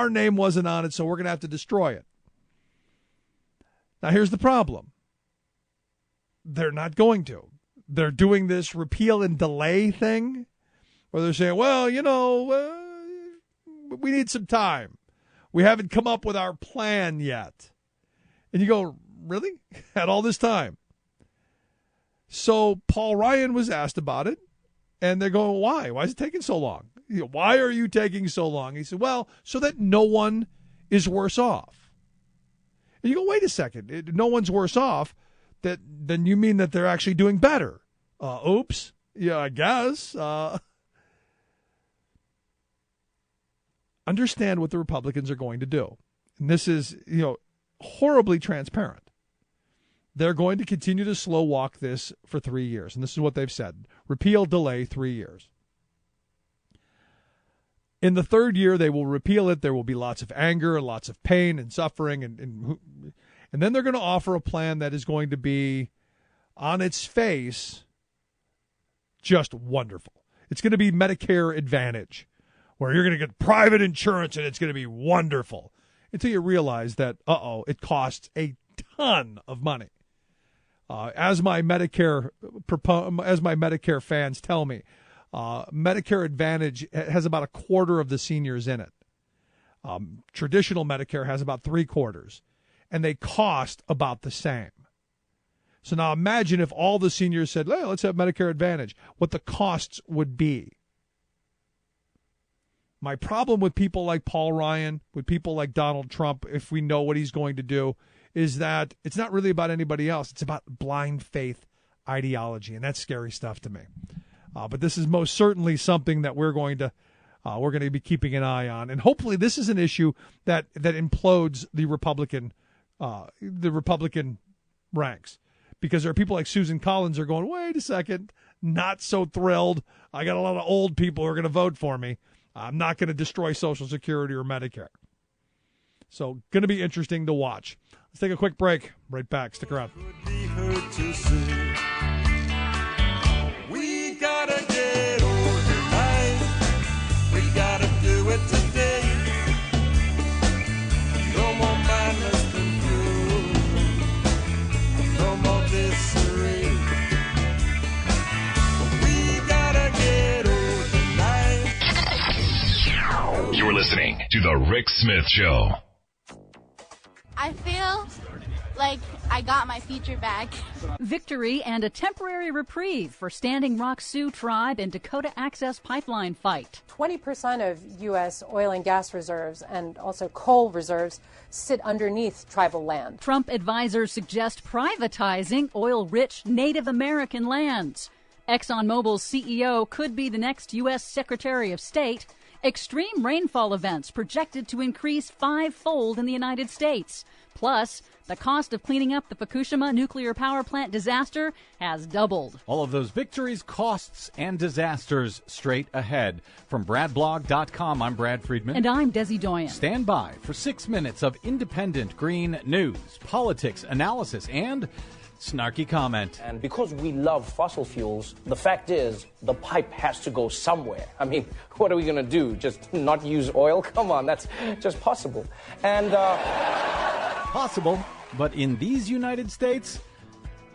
name wasn't on it, so we're going to have to destroy it. Now, here's the problem. They're not going to. They're doing this repeal and delay thing where they're saying, we need some time. We haven't come up with our plan yet. And you go, really? Had all this time? So Paul Ryan was asked about it, and they're going, why? Why is it taking so long? Why are you taking so long? He said, well, so that no one is worse off. And you go, wait a second. No one's worse off. Then you mean that they're actually doing better. Oops. Yeah, I guess. Understand what the Republicans are going to do. And this is, horribly transparent. They're going to continue to slow walk this for 3 years. And this is what they've said. Repeal, delay, 3 years. In the third year, they will repeal it. There will be lots of anger, lots of pain and suffering. And then they're going to offer a plan that is going to be, on its face, just wonderful. It's going to be Medicare Advantage, where you're going to get private insurance and it's going to be wonderful, until you realize that, it costs a ton of money. As my Medicare fans tell me, Medicare Advantage has about a quarter of the seniors in it. Traditional Medicare has about 3/4, and they cost about the same. So now imagine if all the seniors said, hey, let's have Medicare Advantage, what the costs would be. My problem with people like Paul Ryan, with people like Donald Trump, if we know what he's going to do, is that it's not really about anybody else. It's about blind faith ideology, and that's scary stuff to me. But this is most certainly something that we're going to be keeping an eye on, and hopefully this is an issue that implodes the Republican ranks, because there are people like Susan Collins are going, wait a second, not so thrilled. I got a lot of old people who are going to vote for me. I'm not going to destroy Social Security or Medicare. So going to be interesting to watch. Let's take a quick break. Right back. Stick around. We gotta get old tonight. We gotta do it today. No more mindless confusion. No more disarray. We gotta get old tonight. You're listening to The Rick Smith Show. I feel like I got my future back. Victory and a temporary reprieve for Standing Rock Sioux tribe in Dakota Access Pipeline fight. 20% of U.S. oil and gas reserves and also coal reserves sit underneath tribal land. Trump advisors suggest privatizing oil-rich Native American lands. ExxonMobil's CEO could be the next U.S. Secretary of State. Extreme rainfall events projected to increase 5-fold in the United States. Plus, the cost of cleaning up the Fukushima nuclear power plant disaster has doubled. All of those victories, costs, and disasters straight ahead. From BradBlog.com, I'm Brad Friedman. And I'm Desi Doyen. Stand by for 6 minutes of independent green news, politics, analysis, and snarky comment. And because we love fossil fuels, the fact is the pipe has to go somewhere. I mean, what are we going to do? Just not use oil? Come on, that's just possible. And possible, but in these United States,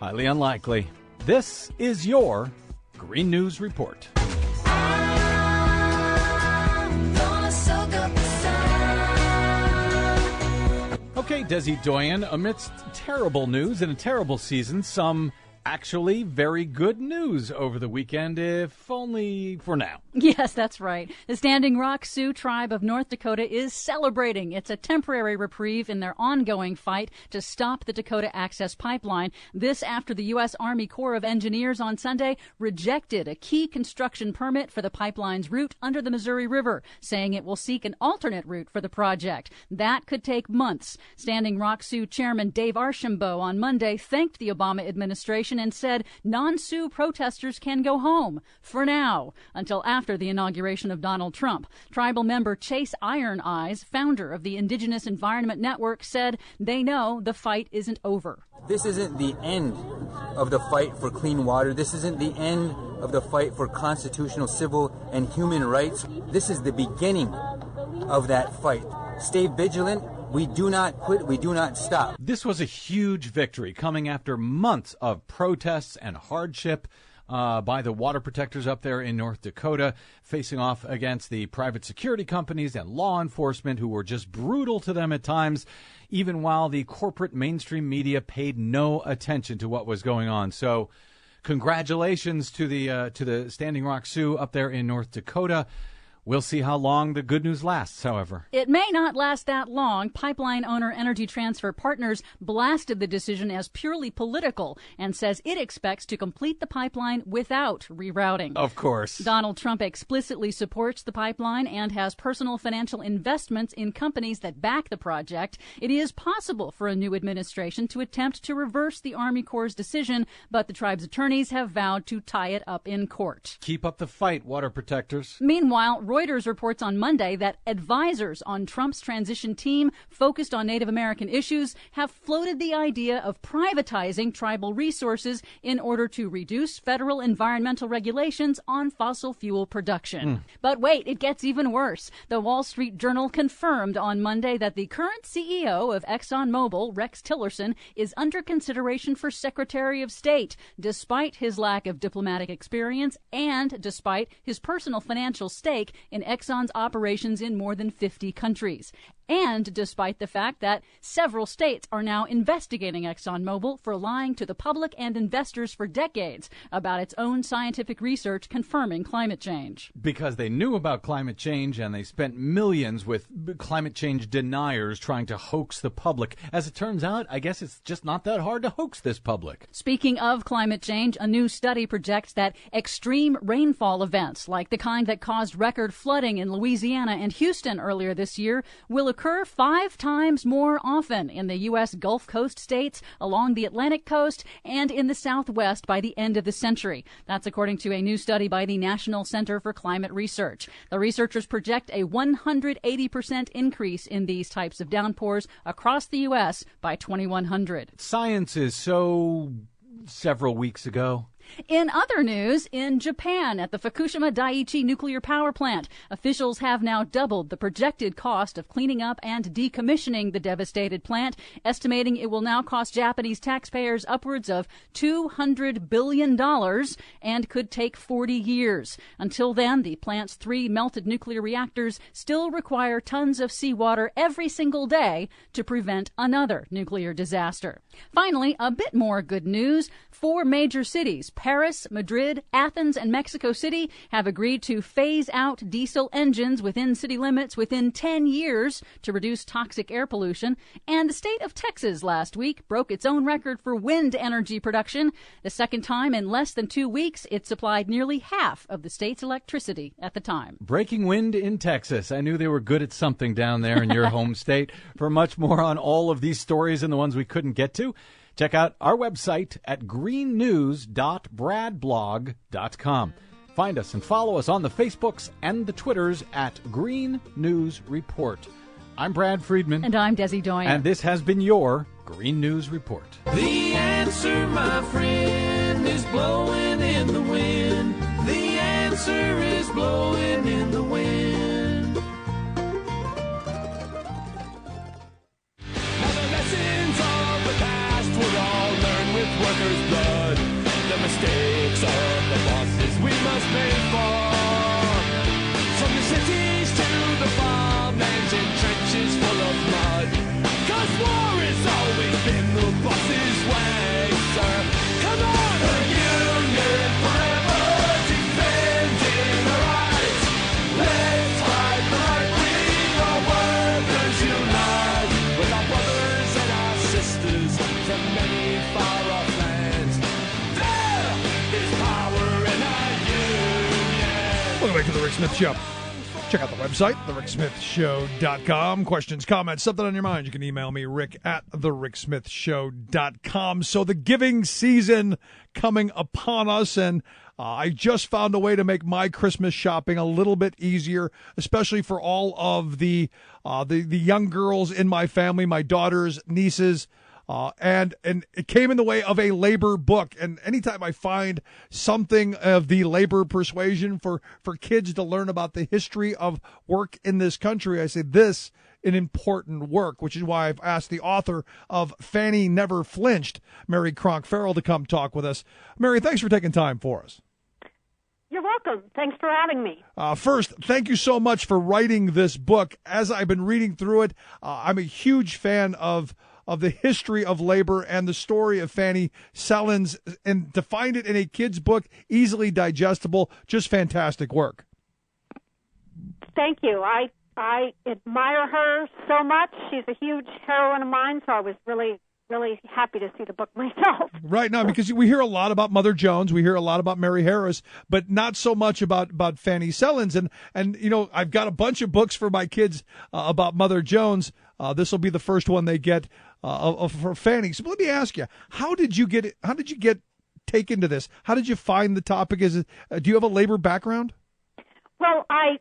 highly unlikely. This is your Green News Report. Okay, Desi Doyen, amidst terrible news and a terrible season, some actually very good news over the weekend, if only for now. Yes, that's right. The Standing Rock Sioux tribe of North Dakota is celebrating. It's a temporary reprieve in their ongoing fight to stop the Dakota Access Pipeline. This after the U.S. Army Corps of Engineers on Sunday rejected a key construction permit for the pipeline's route under the Missouri River, saying it will seek an alternate route for the project. That could take months. Standing Rock Sioux Chairman Dave Archambault on Monday thanked the Obama administration and said non-Sioux protesters can go home for now until after the inauguration of Donald Trump. Tribal member Chase Iron Eyes, founder of the Indigenous Environment Network, said they know the fight isn't over. This isn't the end of the fight for clean water. This isn't the end of the fight for constitutional, civil, and human rights. This is the beginning of that fight. Stay vigilant. We do not quit. We do not stop. This was a huge victory coming after months of protests and hardship by the water protectors up there in North Dakota, facing off against the private security companies and law enforcement who were just brutal to them at times, even while the corporate mainstream media paid no attention to what was going on. So congratulations to the Standing Rock Sioux up there in North Dakota. We'll see how long the good news lasts, however. It may not last that long. Pipeline owner Energy Transfer Partners blasted the decision as purely political and says it expects to complete the pipeline without rerouting. Of course. Donald Trump explicitly supports the pipeline and has personal financial investments in companies that back the project. It is possible for a new administration to attempt to reverse the Army Corps' decision, but the tribe's attorneys have vowed to tie it up in court. Keep up the fight, water protectors. Meanwhile, Reuters reports on Monday that advisors on Trump's transition team focused on Native American issues have floated the idea of privatizing tribal resources in order to reduce federal environmental regulations on fossil fuel production. But wait, it gets even worse. The Wall Street Journal confirmed on Monday that the current CEO of ExxonMobil, Rex Tillerson, is under consideration for Secretary of State, despite his lack of diplomatic experience and despite his personal financial stake in Exxon's operations in more than 50 countries. And despite the fact that several states are now investigating ExxonMobil for lying to the public and investors for decades about its own scientific research confirming climate change. Because they knew about climate change and they spent millions with climate change deniers trying to hoax the public. As it turns out, I guess it's just not that hard to hoax this public. Speaking of climate change, a new study projects that extreme rainfall events, like the kind that caused record flooding in Louisiana and Houston earlier this year, will occur 5 times more often in the U.S. Gulf Coast states, along the Atlantic coast, and in the Southwest by the end of the century. That's according to a new study by the National Center for Climate Research. The researchers project a 180% increase in these types of downpours across the U.S. by 2100. Science is so several weeks ago. In other news, in Japan, at the Fukushima Daiichi nuclear power plant, officials have now doubled the projected cost of cleaning up and decommissioning the devastated plant, estimating it will now cost Japanese taxpayers upwards of $200 billion and could take 40 years. Until then, the plant's 3 melted nuclear reactors still require tons of seawater every single day to prevent another nuclear disaster. Finally, a bit more good news. 4 major cities, Paris, Madrid, Athens, and Mexico City, have agreed to phase out diesel engines within city limits within 10 years to reduce toxic air pollution. And the state of Texas last week broke its own record for wind energy production. The second time in less than 2 weeks, it supplied nearly half of the state's electricity at the time. Breaking wind in Texas. I knew they were good at something down there in your home state. For much more on all of these stories and the ones we couldn't get to, check out our website at greennews.bradblog.com. Find us and follow us on the Facebooks and the Twitters at Green News Report. I'm Brad Friedman. And I'm Desi Doyen. And this has been your Green News Report. The answer, my friend, is blowing in the wind. The answer is blowing in the wind. Now the lessons of the past were all learned with workers' blood. The mistakes of the bosses we must pay for. From the cities to the farmlands and trenches full of mud. 'Cause war has always been the boss's way, sir. Come on! The union forever defending our rights. Let's fight the right wing, our workers unite. With our brothers and our sisters from many far-off lands. There is power in our union. Welcome back to the Rick Smith Show. Check out the website, thericksmithshow.com. Questions, comments, something on your mind, you can email me, rick@thericksmithshow.com. So the giving season coming upon us, and I just found a way to make my Christmas shopping a little bit easier, especially for all of the young girls in my family, my daughters, nieces, and it came in the way of a labor book. And anytime I find something of the labor persuasion for kids to learn about the history of work in this country, I say this an important work, which is why I've asked the author of Fanny Never Flinched, Mary Cronk Farrell, to come talk with us. Mary, thanks for taking time for us. You're welcome. Thanks for having me. First, thank you so much for writing this book. As I've been reading through it, I'm a huge fan of the history of labor and the story of Fanny Sellens, and to find it in a kid's book, easily digestible, just fantastic work. Thank you. I admire her so much. She's a huge heroine of mine, so I was really happy to see the book myself. Right now, because we hear a lot about Mother Jones, we hear a lot about Mary Harris, but not so much about Fanny Sellens. And you know, I've got a bunch of books for my kids about Mother Jones. This will be the first one they get for Fanny. So let me ask you, how did you get taken to this? How did you find the topic? Do you have a labor background? Well, I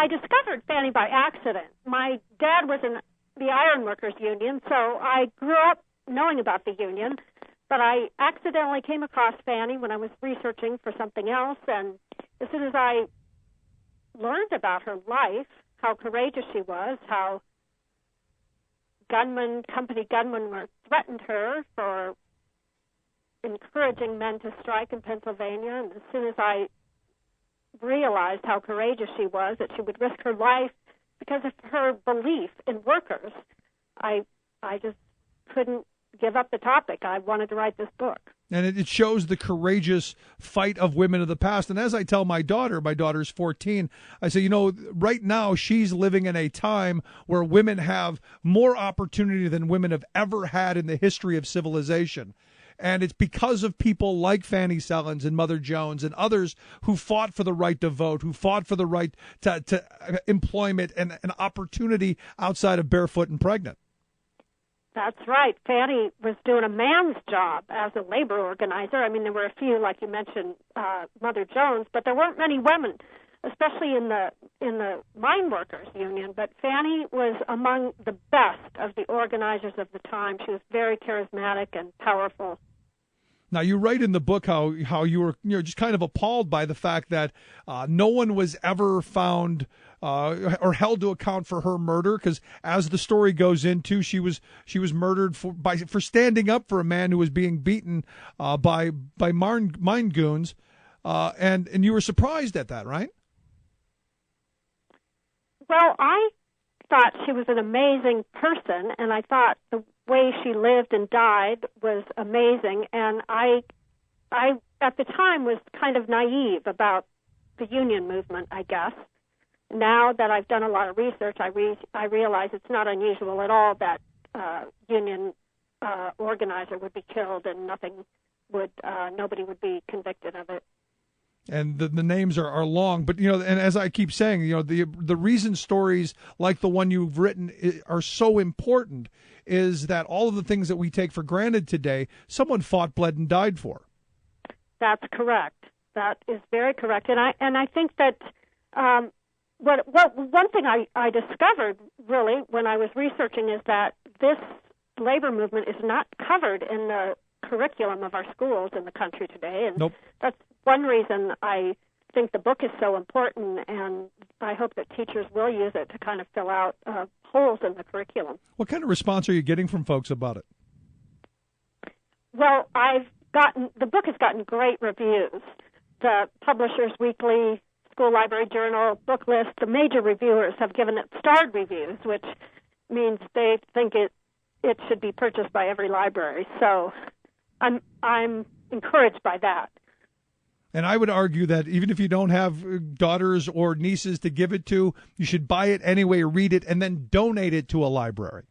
discovered Fanny by accident. My dad was in the Ironworkers Union, so I grew up knowing about the union, but I accidentally came across Fanny when I was researching for something else, and as soon as I learned about her life, how courageous she was, how company gunmen threatened her for encouraging men to strike in Pennsylvania, and as soon as I realized how courageous she was, that she would risk her life because of her belief in workers, I just couldn't give up the topic. I wanted to write this book. And it shows the courageous fight of women of the past. And as I tell my daughter's 14, I say, you know, right now she's living in a time where women have more opportunity than women have ever had in the history of civilization. And it's because of people like Fanny Sellens and Mother Jones and others who fought for the right to vote, who fought for the right to employment and an opportunity outside of barefoot and pregnant. That's right. Fanny was doing a man's job as a labor organizer. I mean, there were a few, like you mentioned, Mother Jones, but there weren't many women, especially in the mine workers union. But Fanny was among the best of the organizers of the time. She was very charismatic and powerful. Now, you write in the book how you were just kind of appalled by the fact that no one was ever found or held to account for her murder, because as the story goes into, she was murdered for standing up for a man who was being beaten by mine goons, and you were surprised at that, right? Well, I thought she was an amazing person, and I thought the way she lived and died was amazing. And I at the time was kind of naive about the union movement, I guess. Now that I've done a lot of research, I realize it's not unusual at all that union organizer would be killed and nobody would be convicted of it. And the names are long, but and as I keep saying, the reason stories like the one you've written are so important is that all of the things that we take for granted today, someone fought, bled, and died for. That's correct. That is very correct. And I think that one thing I discovered really when I was researching is that this labor movement is not covered in the curriculum of our schools in the country today, and nope. That's one reason I think the book is so important, and I hope that teachers will use it to kind of fill out holes in the curriculum. What kind of response are you getting from folks about it? Well, the book has gotten great reviews. The Publishers Weekly, School Library Journal, Book List, the major reviewers have given it starred reviews, which means they think it should be purchased by every library. So I'm encouraged by that. And I would argue that even if you don't have daughters or nieces to give it to, you should buy it anyway, read it, and then donate it to a library.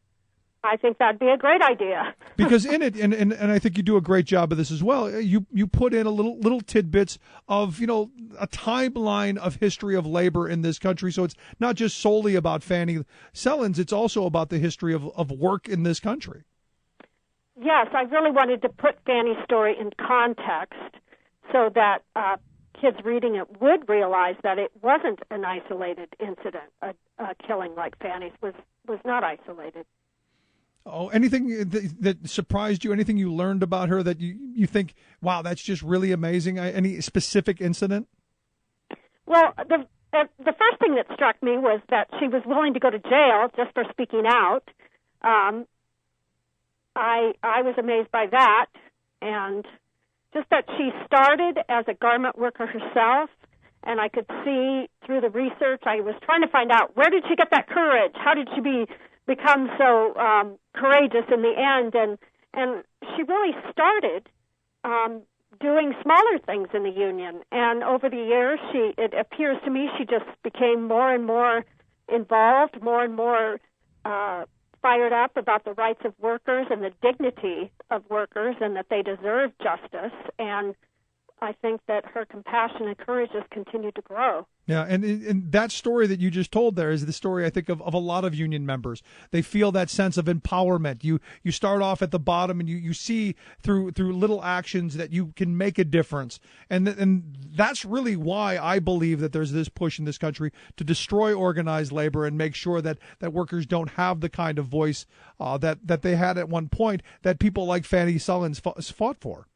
I think that'd be a great idea. Because in it, and I think you do a great job of this as well, you put in a little tidbits of, a timeline of history of labor in this country. So it's not just solely about Fanny Sellens, it's also about the history of work in this country. Yes, I really wanted to put Fanny's story in context so that kids reading it would realize that it wasn't an isolated incident. A killing like Fanny's was not isolated. Oh, anything that surprised you? Anything you learned about her that you think, wow, that's just really amazing? Any specific incident? Well, the first thing that struck me was that she was willing to go to jail just for speaking out. I was amazed by that, and just that she started as a garment worker herself, and I could see through the research, I was trying to find out, where did she get that courage? How did she become so courageous in the end? And she really started doing smaller things in the union, and over the years, it appears to me she just became more and more involved, more and more fired up about the rights of workers and the dignity of workers, and that they deserve justice. And I think that her compassion and courage just continued to grow. Yeah, and that story that you just told there is the story, I think, of a lot of union members. They feel that sense of empowerment. You start off at the bottom, and you see through little actions that you can make a difference. And that's really why I believe that there's this push in this country to destroy organized labor and make sure that workers don't have the kind of voice that they had at one point that people like Fanny Sellens fought for.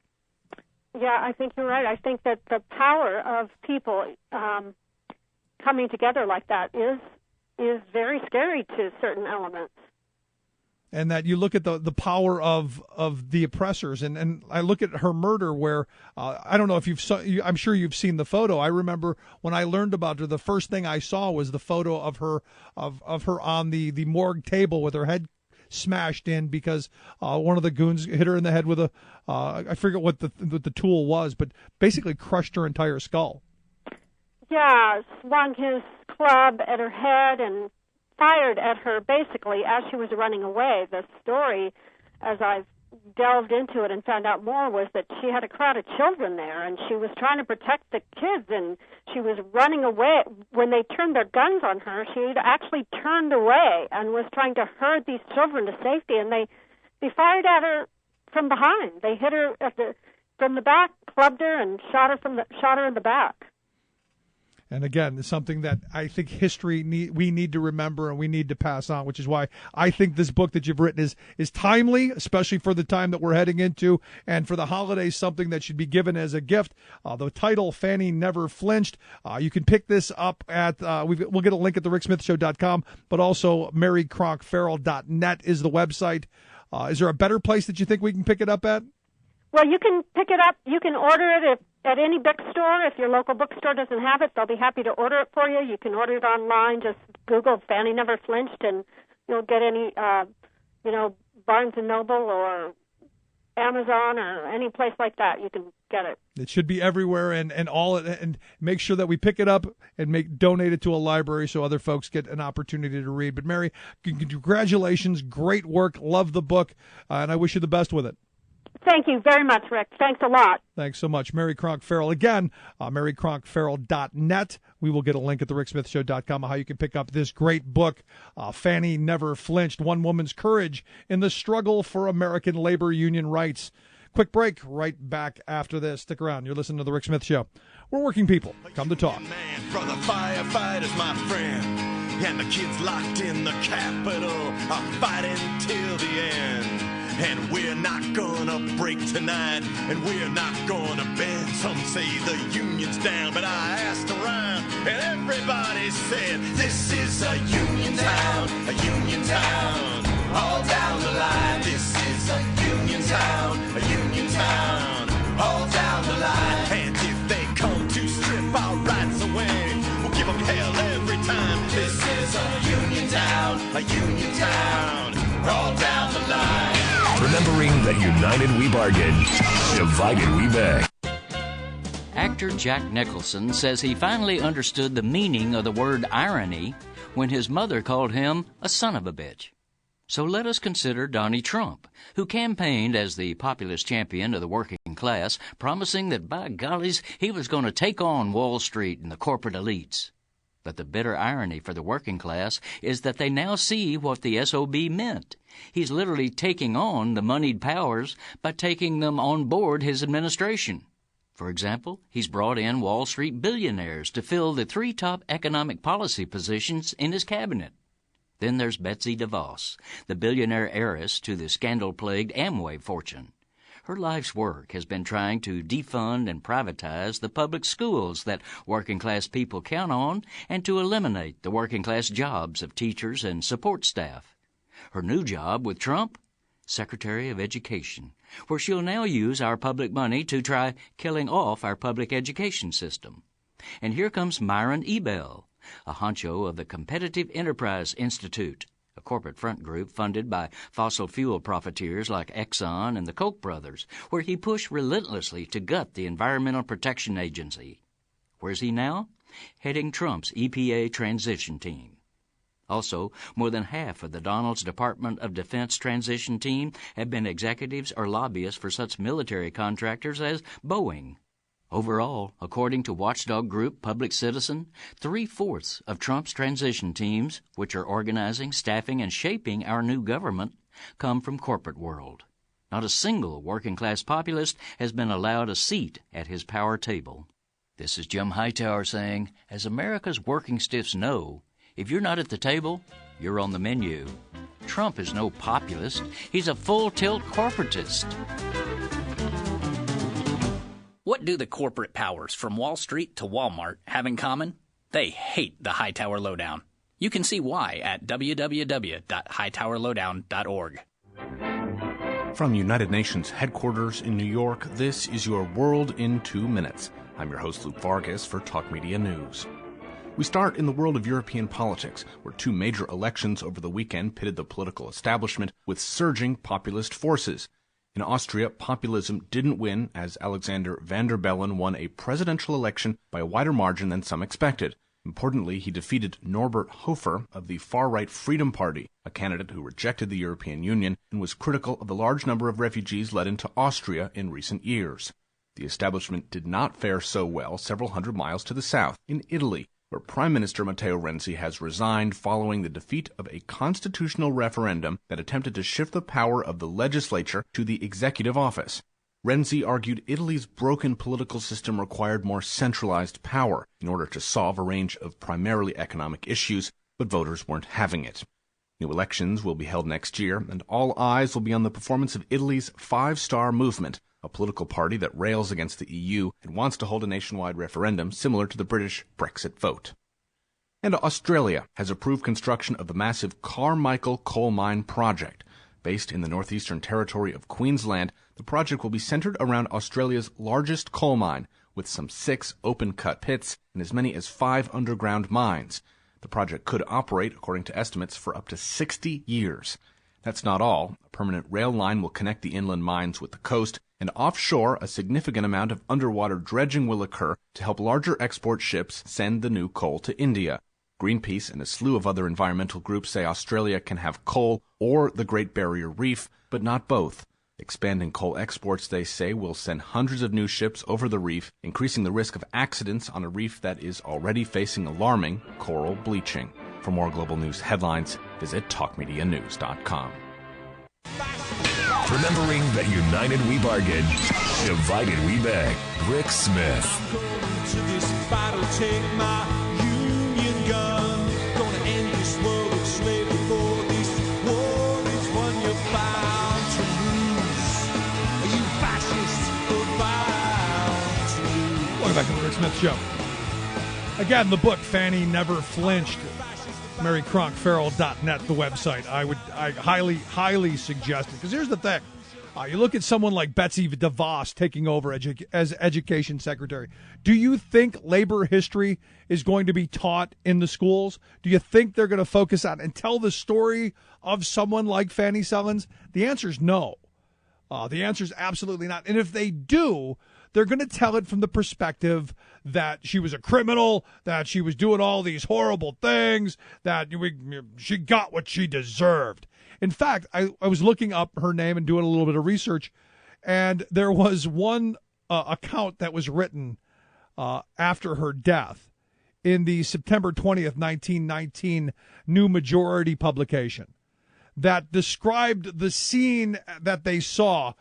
Yeah, I think you're right. I think that the power of people coming together like that is very scary to certain elements. And that you look at the power of the oppressors, and I look at her murder, where I don't know if I'm sure you've seen the photo. I remember when I learned about her, the first thing I saw was the photo of her on the morgue table with her head smashed in because one of the goons hit her in the head with I forget what the tool was, but basically crushed her entire skull. Yeah, swung his club at her head and fired at her basically as she was running away. The story, as I've delved into it and found out more, was that she had a crowd of children there, and she was trying to protect the kids, and she was running away. When they turned their guns on her, she actually turned away and was trying to herd these children to safety, and they fired at her from behind. They hit her from the back, clubbed her, and shot her in the back. And again, it's something that I think we need to remember and we need to pass on, which is why I think this book that you've written is timely, especially for the time that we're heading into, and for the holidays, something that should be given as a gift. The title, Fanny Never Flinched. You can pick this up at, we'll get a link at thericksmithshow.com, but also marycronkfarrell.net is the website. Is there a better place that you think we can pick it up at? Well, you can pick it up. You can order it at any bookstore. If your local bookstore doesn't have it, they'll be happy to order it for you. You can order it online. Just Google Fanny Never Flinched, and you'll get any, Barnes & Noble or Amazon or any place like that. You can get it. It should be everywhere, and make sure that we pick it up and donate it to a library so other folks get an opportunity to read. But Mary, congratulations, great work, love the book, and I wish you the best with it. Thank you very much, Rick. Thanks a lot. Thanks so much. Mary Kronk Farrell. Again, marycronkfarrell.net. We will get a link at thericksmithshow.com how you can pick up this great book, Fanny Never Flinched, One Woman's Courage in the Struggle for American Labor Union Rights. Quick break, right back after this. Stick around. You're listening to The Rick Smith Show. We're working people. Come to talk. For the firefighters, my friend, and the kids locked in the Capitol are fighting till the end. And we're not gonna break tonight, and we're not gonna bend. Some say the union's down, but I asked around, and everybody said, this is a union town, all down the line. This is a union town, all down the line. And if they come to strip our rights away, we'll give them hell every time. This is a union town, all down the line. Remembering that united we bargain, divided we beg. Actor Jack Nicholson says he finally understood the meaning of the word irony when his mother called him a son of a bitch. So let us consider Donnie Trump, who campaigned as the populist champion of the working class, promising that, by gollies, he was going to take on Wall Street and the corporate elites. But the bitter irony for the working class is that they now see what the SOB meant. He's literally taking on the moneyed powers by taking them on board his administration. For example, he's brought in Wall Street billionaires to fill the 3 top economic policy positions in his cabinet. Then there's Betsy DeVos, the billionaire heiress to the scandal-plagued Amway fortune. Her life's work has been trying to defund and privatize the public schools that working-class people count on and to eliminate the working-class jobs of teachers and support staff. Her new job with Trump? Secretary of Education, where she'll now use our public money to try killing off our public education system. And here comes Myron Ebell, a honcho of the Competitive Enterprise Institute, a corporate front group funded by fossil fuel profiteers like Exxon and the Koch brothers, where he pushed relentlessly to gut the Environmental Protection Agency. Where's he now? Heading Trump's EPA transition team. Also, more than half of the Donald's Department of Defense transition team have been executives or lobbyists for such military contractors as Boeing. Overall, according to watchdog group Public Citizen, 3/4 of Trump's transition teams, which are organizing, staffing, and shaping our new government, come from corporate world. Not a single working-class populist has been allowed a seat at his power table. This is Jim Hightower saying, as America's working stiffs know, if you're not at the table, you're on the menu. Trump is no populist. He's a full-tilt corporatist. What do the corporate powers from Wall Street to Walmart have in common? They hate the Hightower Lowdown. You can see why at www.hightowerlowdown.org. From United Nations headquarters in New York, this is your World in 2 Minutes. I'm your host, Luke Vargas, for Talk Media News. We start in the world of European politics, where 2 major elections over the weekend pitted the political establishment with surging populist forces. In Austria, populism didn't win, as Alexander Van der Bellen won a presidential election by a wider margin than some expected. Importantly, he defeated Norbert Hofer of the far-right Freedom Party, a candidate who rejected the European Union and was critical of the large number of refugees led into Austria in recent years. The establishment did not fare so well several hundred miles to the south, in Italy, where Prime Minister Matteo Renzi has resigned following the defeat of a constitutional referendum that attempted to shift the power of the legislature to the executive office. Renzi argued Italy's broken political system required more centralized power in order to solve a range of primarily economic issues, but voters weren't having it. New elections will be held next year, and all eyes will be on the performance of Italy's Five Star Movement, a political party that rails against the EU and wants to hold a nationwide referendum similar to the British Brexit vote. And Australia has approved construction of the massive Carmichael coal mine project. Based in the northeastern territory of Queensland, the project will be centered around Australia's largest coal mine, with some 6 open-cut pits and as many as 5 underground mines. The project could operate, according to estimates, for up to 60 years. That's not all. A permanent rail line will connect the inland mines with the coast, and offshore, a significant amount of underwater dredging will occur to help larger export ships send the new coal to India. Greenpeace and a slew of other environmental groups say Australia can have coal or the Great Barrier Reef, but not both. Expanding coal exports, they say, will send hundreds of new ships over the reef, increasing the risk of accidents on a reef that is already facing alarming coral bleaching. For more global news headlines, visit talkmedianews.com. Remembering that united we bargain, divided we beg. Rick Smith. To this battle, take my Union gun. Gonna end this world of slavery, for this war is one you're bound to lose. Are you fascists or bound to lose? Welcome back to the Rick Smith Show. Again, the book, Fanny Never Flinched. MaryCronkFarrell.net, the website. I highly suggest it. Because here's the thing. You look at someone like Betsy DeVos taking over as education secretary. Do you think labor history is going to be taught in the schools? Do you think they're going to focus on and tell the story of someone like Fanny Sellens? The answer is no. The answer is absolutely not. And if they do, they're going to tell it from the perspective that she was a criminal, that she was doing all these horrible things, that she got what she deserved. In fact, I was looking up her name and doing a little bit of research, and there was one account that was written after her death in the September 20th, 1919 New Majority publication that described the scene that they saw.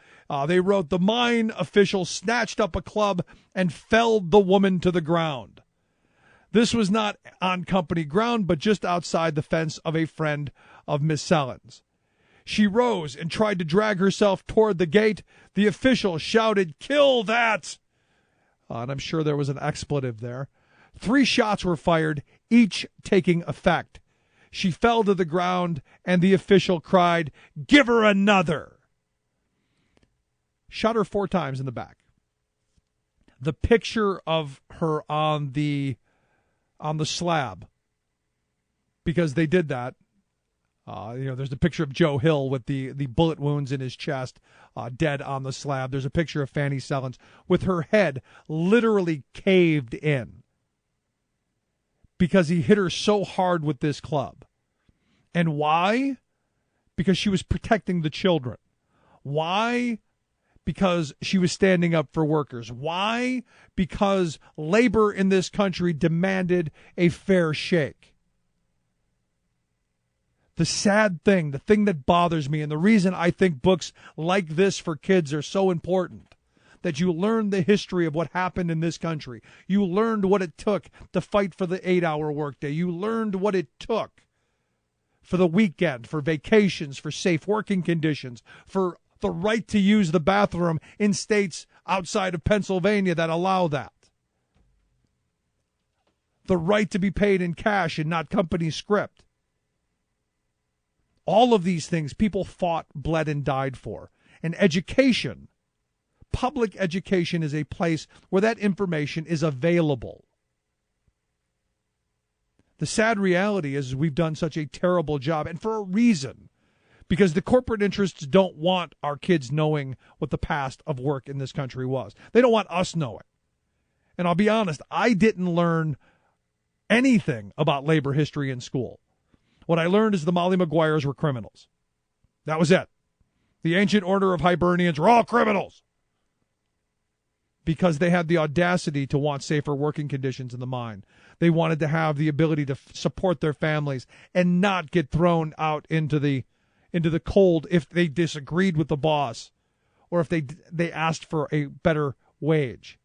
They wrote, "The mine official snatched up a club and felled the woman to the ground. This was not on company ground, but just outside the fence of a friend of Miss Sellens. She rose and tried to drag herself toward the gate. The official shouted, 'Kill that!' And I'm sure there was an expletive there. 3 shots were fired, each taking effect. She fell to the ground, and the official cried, 'Give her another!' Shot her 4 times in the back. The picture of her on the slab, because they did that. There's a picture of Joe Hill with the bullet wounds in his chest, dead on the slab. There's a picture of Fanny Sellens with her head literally caved in because he hit her so hard with this club. And why? Because she was protecting the children. Why? Because she was standing up for workers. Why? Because labor in this country demanded a fair shake. The sad thing, the thing that bothers me, and the reason I think books like this for kids are so important, that you learn the history of what happened in this country. You learned what it took to fight for the 8-hour workday. You learned what it took for the weekend, for vacations, for safe working conditions, for the right to use the bathroom in states outside of Pennsylvania that allow that. The right to be paid in cash and not company script. All of these things people fought, bled, and died for. And education, public education, is a place where that information is available. The sad reality is we've done such a terrible job, and for a reason, because the corporate interests don't want our kids knowing what the past of work in this country was. They don't want us knowing. And I'll be honest, I didn't learn anything about labor history in school. What I learned is the Molly Maguires were criminals. That was it. The ancient order of Hibernians were all criminals because they had the audacity to want safer working conditions in the mine. They wanted to have the ability to support their families and not get thrown out into the cold if they disagreed with the boss or if they asked for a better wage.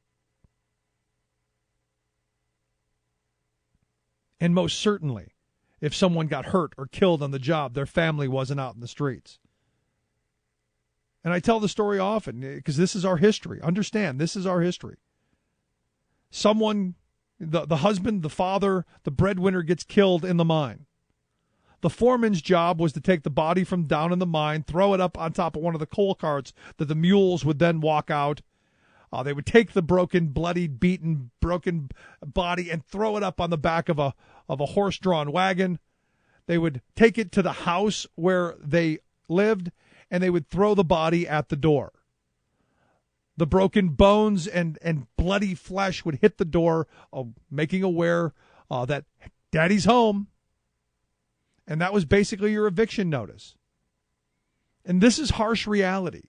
And most certainly, if someone got hurt or killed on the job, their family wasn't out in the streets. And I tell the story often because this is our history. Understand, this is our history. Someone, the husband, the father, the breadwinner gets killed in the mine. The foreman's job was to take the body from down in the mine, throw it up on top of one of the coal carts that the mules would then walk out. They would take the broken, bloodied, beaten, broken body and throw it up on the back of a horse-drawn wagon. They would take it to the house where they lived, and they would throw the body at the door. The broken bones and bloody flesh would hit the door, making aware that Daddy's home. And that was basically your eviction notice. And this is harsh reality.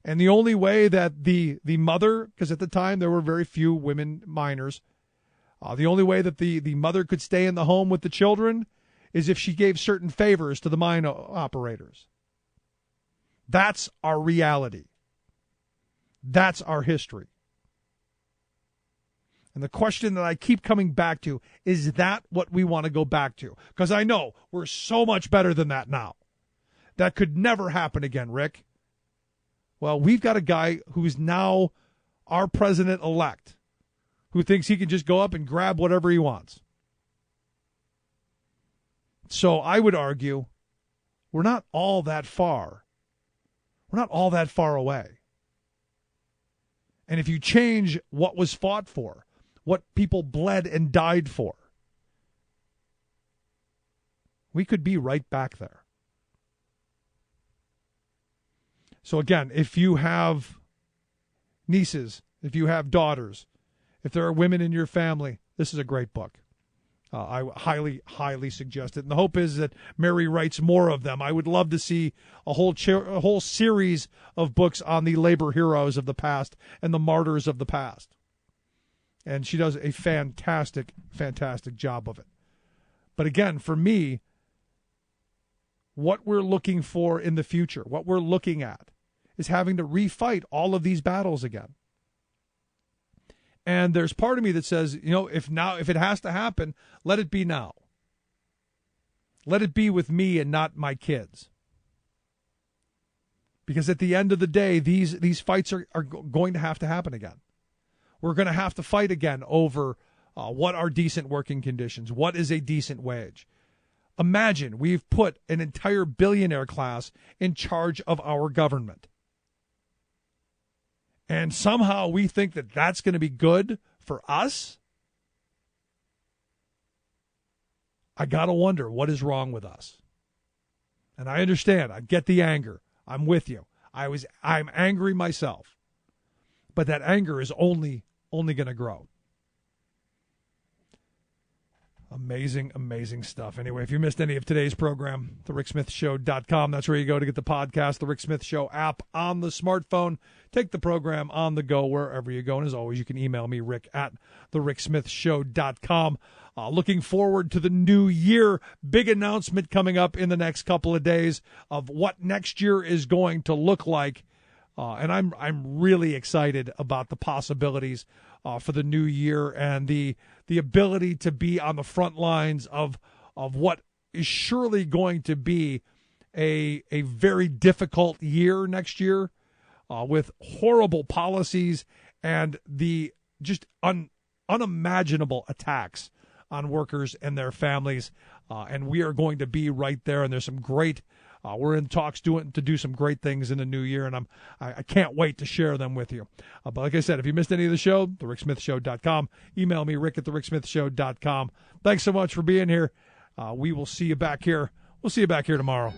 And the only way that the mother, because at the time there were very few women minors, the only way that the mother could stay in the home with the children is if she gave certain favors to the mine operators. That's our reality. That's our history. And the question that I keep coming back to, is that what we want to go back to? Because I know we're so much better than that now. That could never happen again, Rick. Well, we've got a guy who's now our president-elect who thinks he can just go up and grab whatever he wants. So I would argue we're not all that far. We're not all that far away. And if you change what was fought for, what people bled and died for, we could be right back there. So again, if you have nieces, if you have daughters, if there are women in your family, this is a great book. I highly, highly suggest it. And the hope is that Mary writes more of them. I would love to see a whole series of books on the labor heroes of the past and the martyrs of the past. And she does a fantastic, fantastic job of it. But again, for me, what we're looking for in the future, what we're looking at, is having to refight all of these battles again. And there's part of me that says, if it has to happen, let it be now. Let it be with me and not my kids. Because at the end of the day, these fights are going to happen again. We're going to have to fight again over what are decent working conditions, what is a decent wage. Imagine we've put an entire billionaire class in charge of our government. And somehow we think that that's going to be good for us? I got to wonder what is wrong with us. And I understand. I get the anger. I'm with you. I'm angry myself. But that anger is only going to grow. Amazing, amazing stuff. Anyway, if you missed any of today's program, thericksmithshow.com. That's where you go to get the podcast, the Rick Smith Show app on the smartphone. Take the program on the go wherever you go. And as always, you can email me, Rick, at thericksmithshow.com. Looking forward to the new year. Big announcement coming up in the next couple of days of what next year is going to look like. And I'm really excited about the possibilities for the new year and the ability to be on the front lines of what is surely going to be a very difficult year next year with horrible policies and the just unimaginable attacks on workers and their families. And we are going to be right there. And there's some great we're in talks to do some great things in the new year, and I can't wait to share them with you. But like I said, if you missed any of the show, thericksmithshow.com. Email me, Rick at thericksmithshow.com. Thanks so much for being here. We will see you back here. We'll see you back here tomorrow.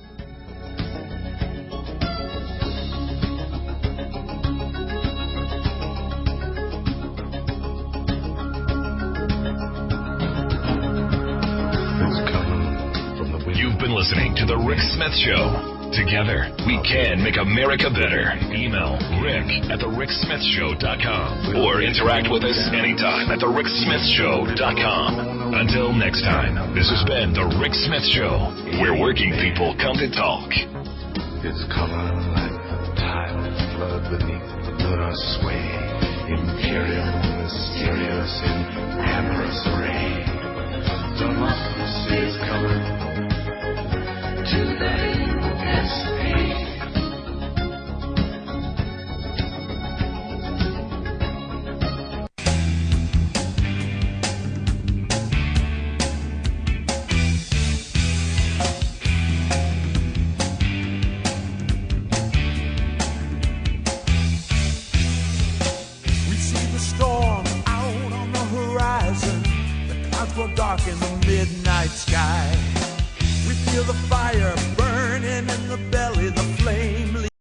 You've been listening to The Rick Smith Show. Together, we can make America better. Email Rick at thericksmithshow.com or interact with us anytime at thericksmithshow.com. Until next time, this has been The Rick Smith Show, where working people come to talk. It's coming like wild flood beneath the lunar sway, imperial, mysterious, in amorous array. Democracy is colored to the USA. Dark in the midnight sky, we feel the fire burning in the belly, the flame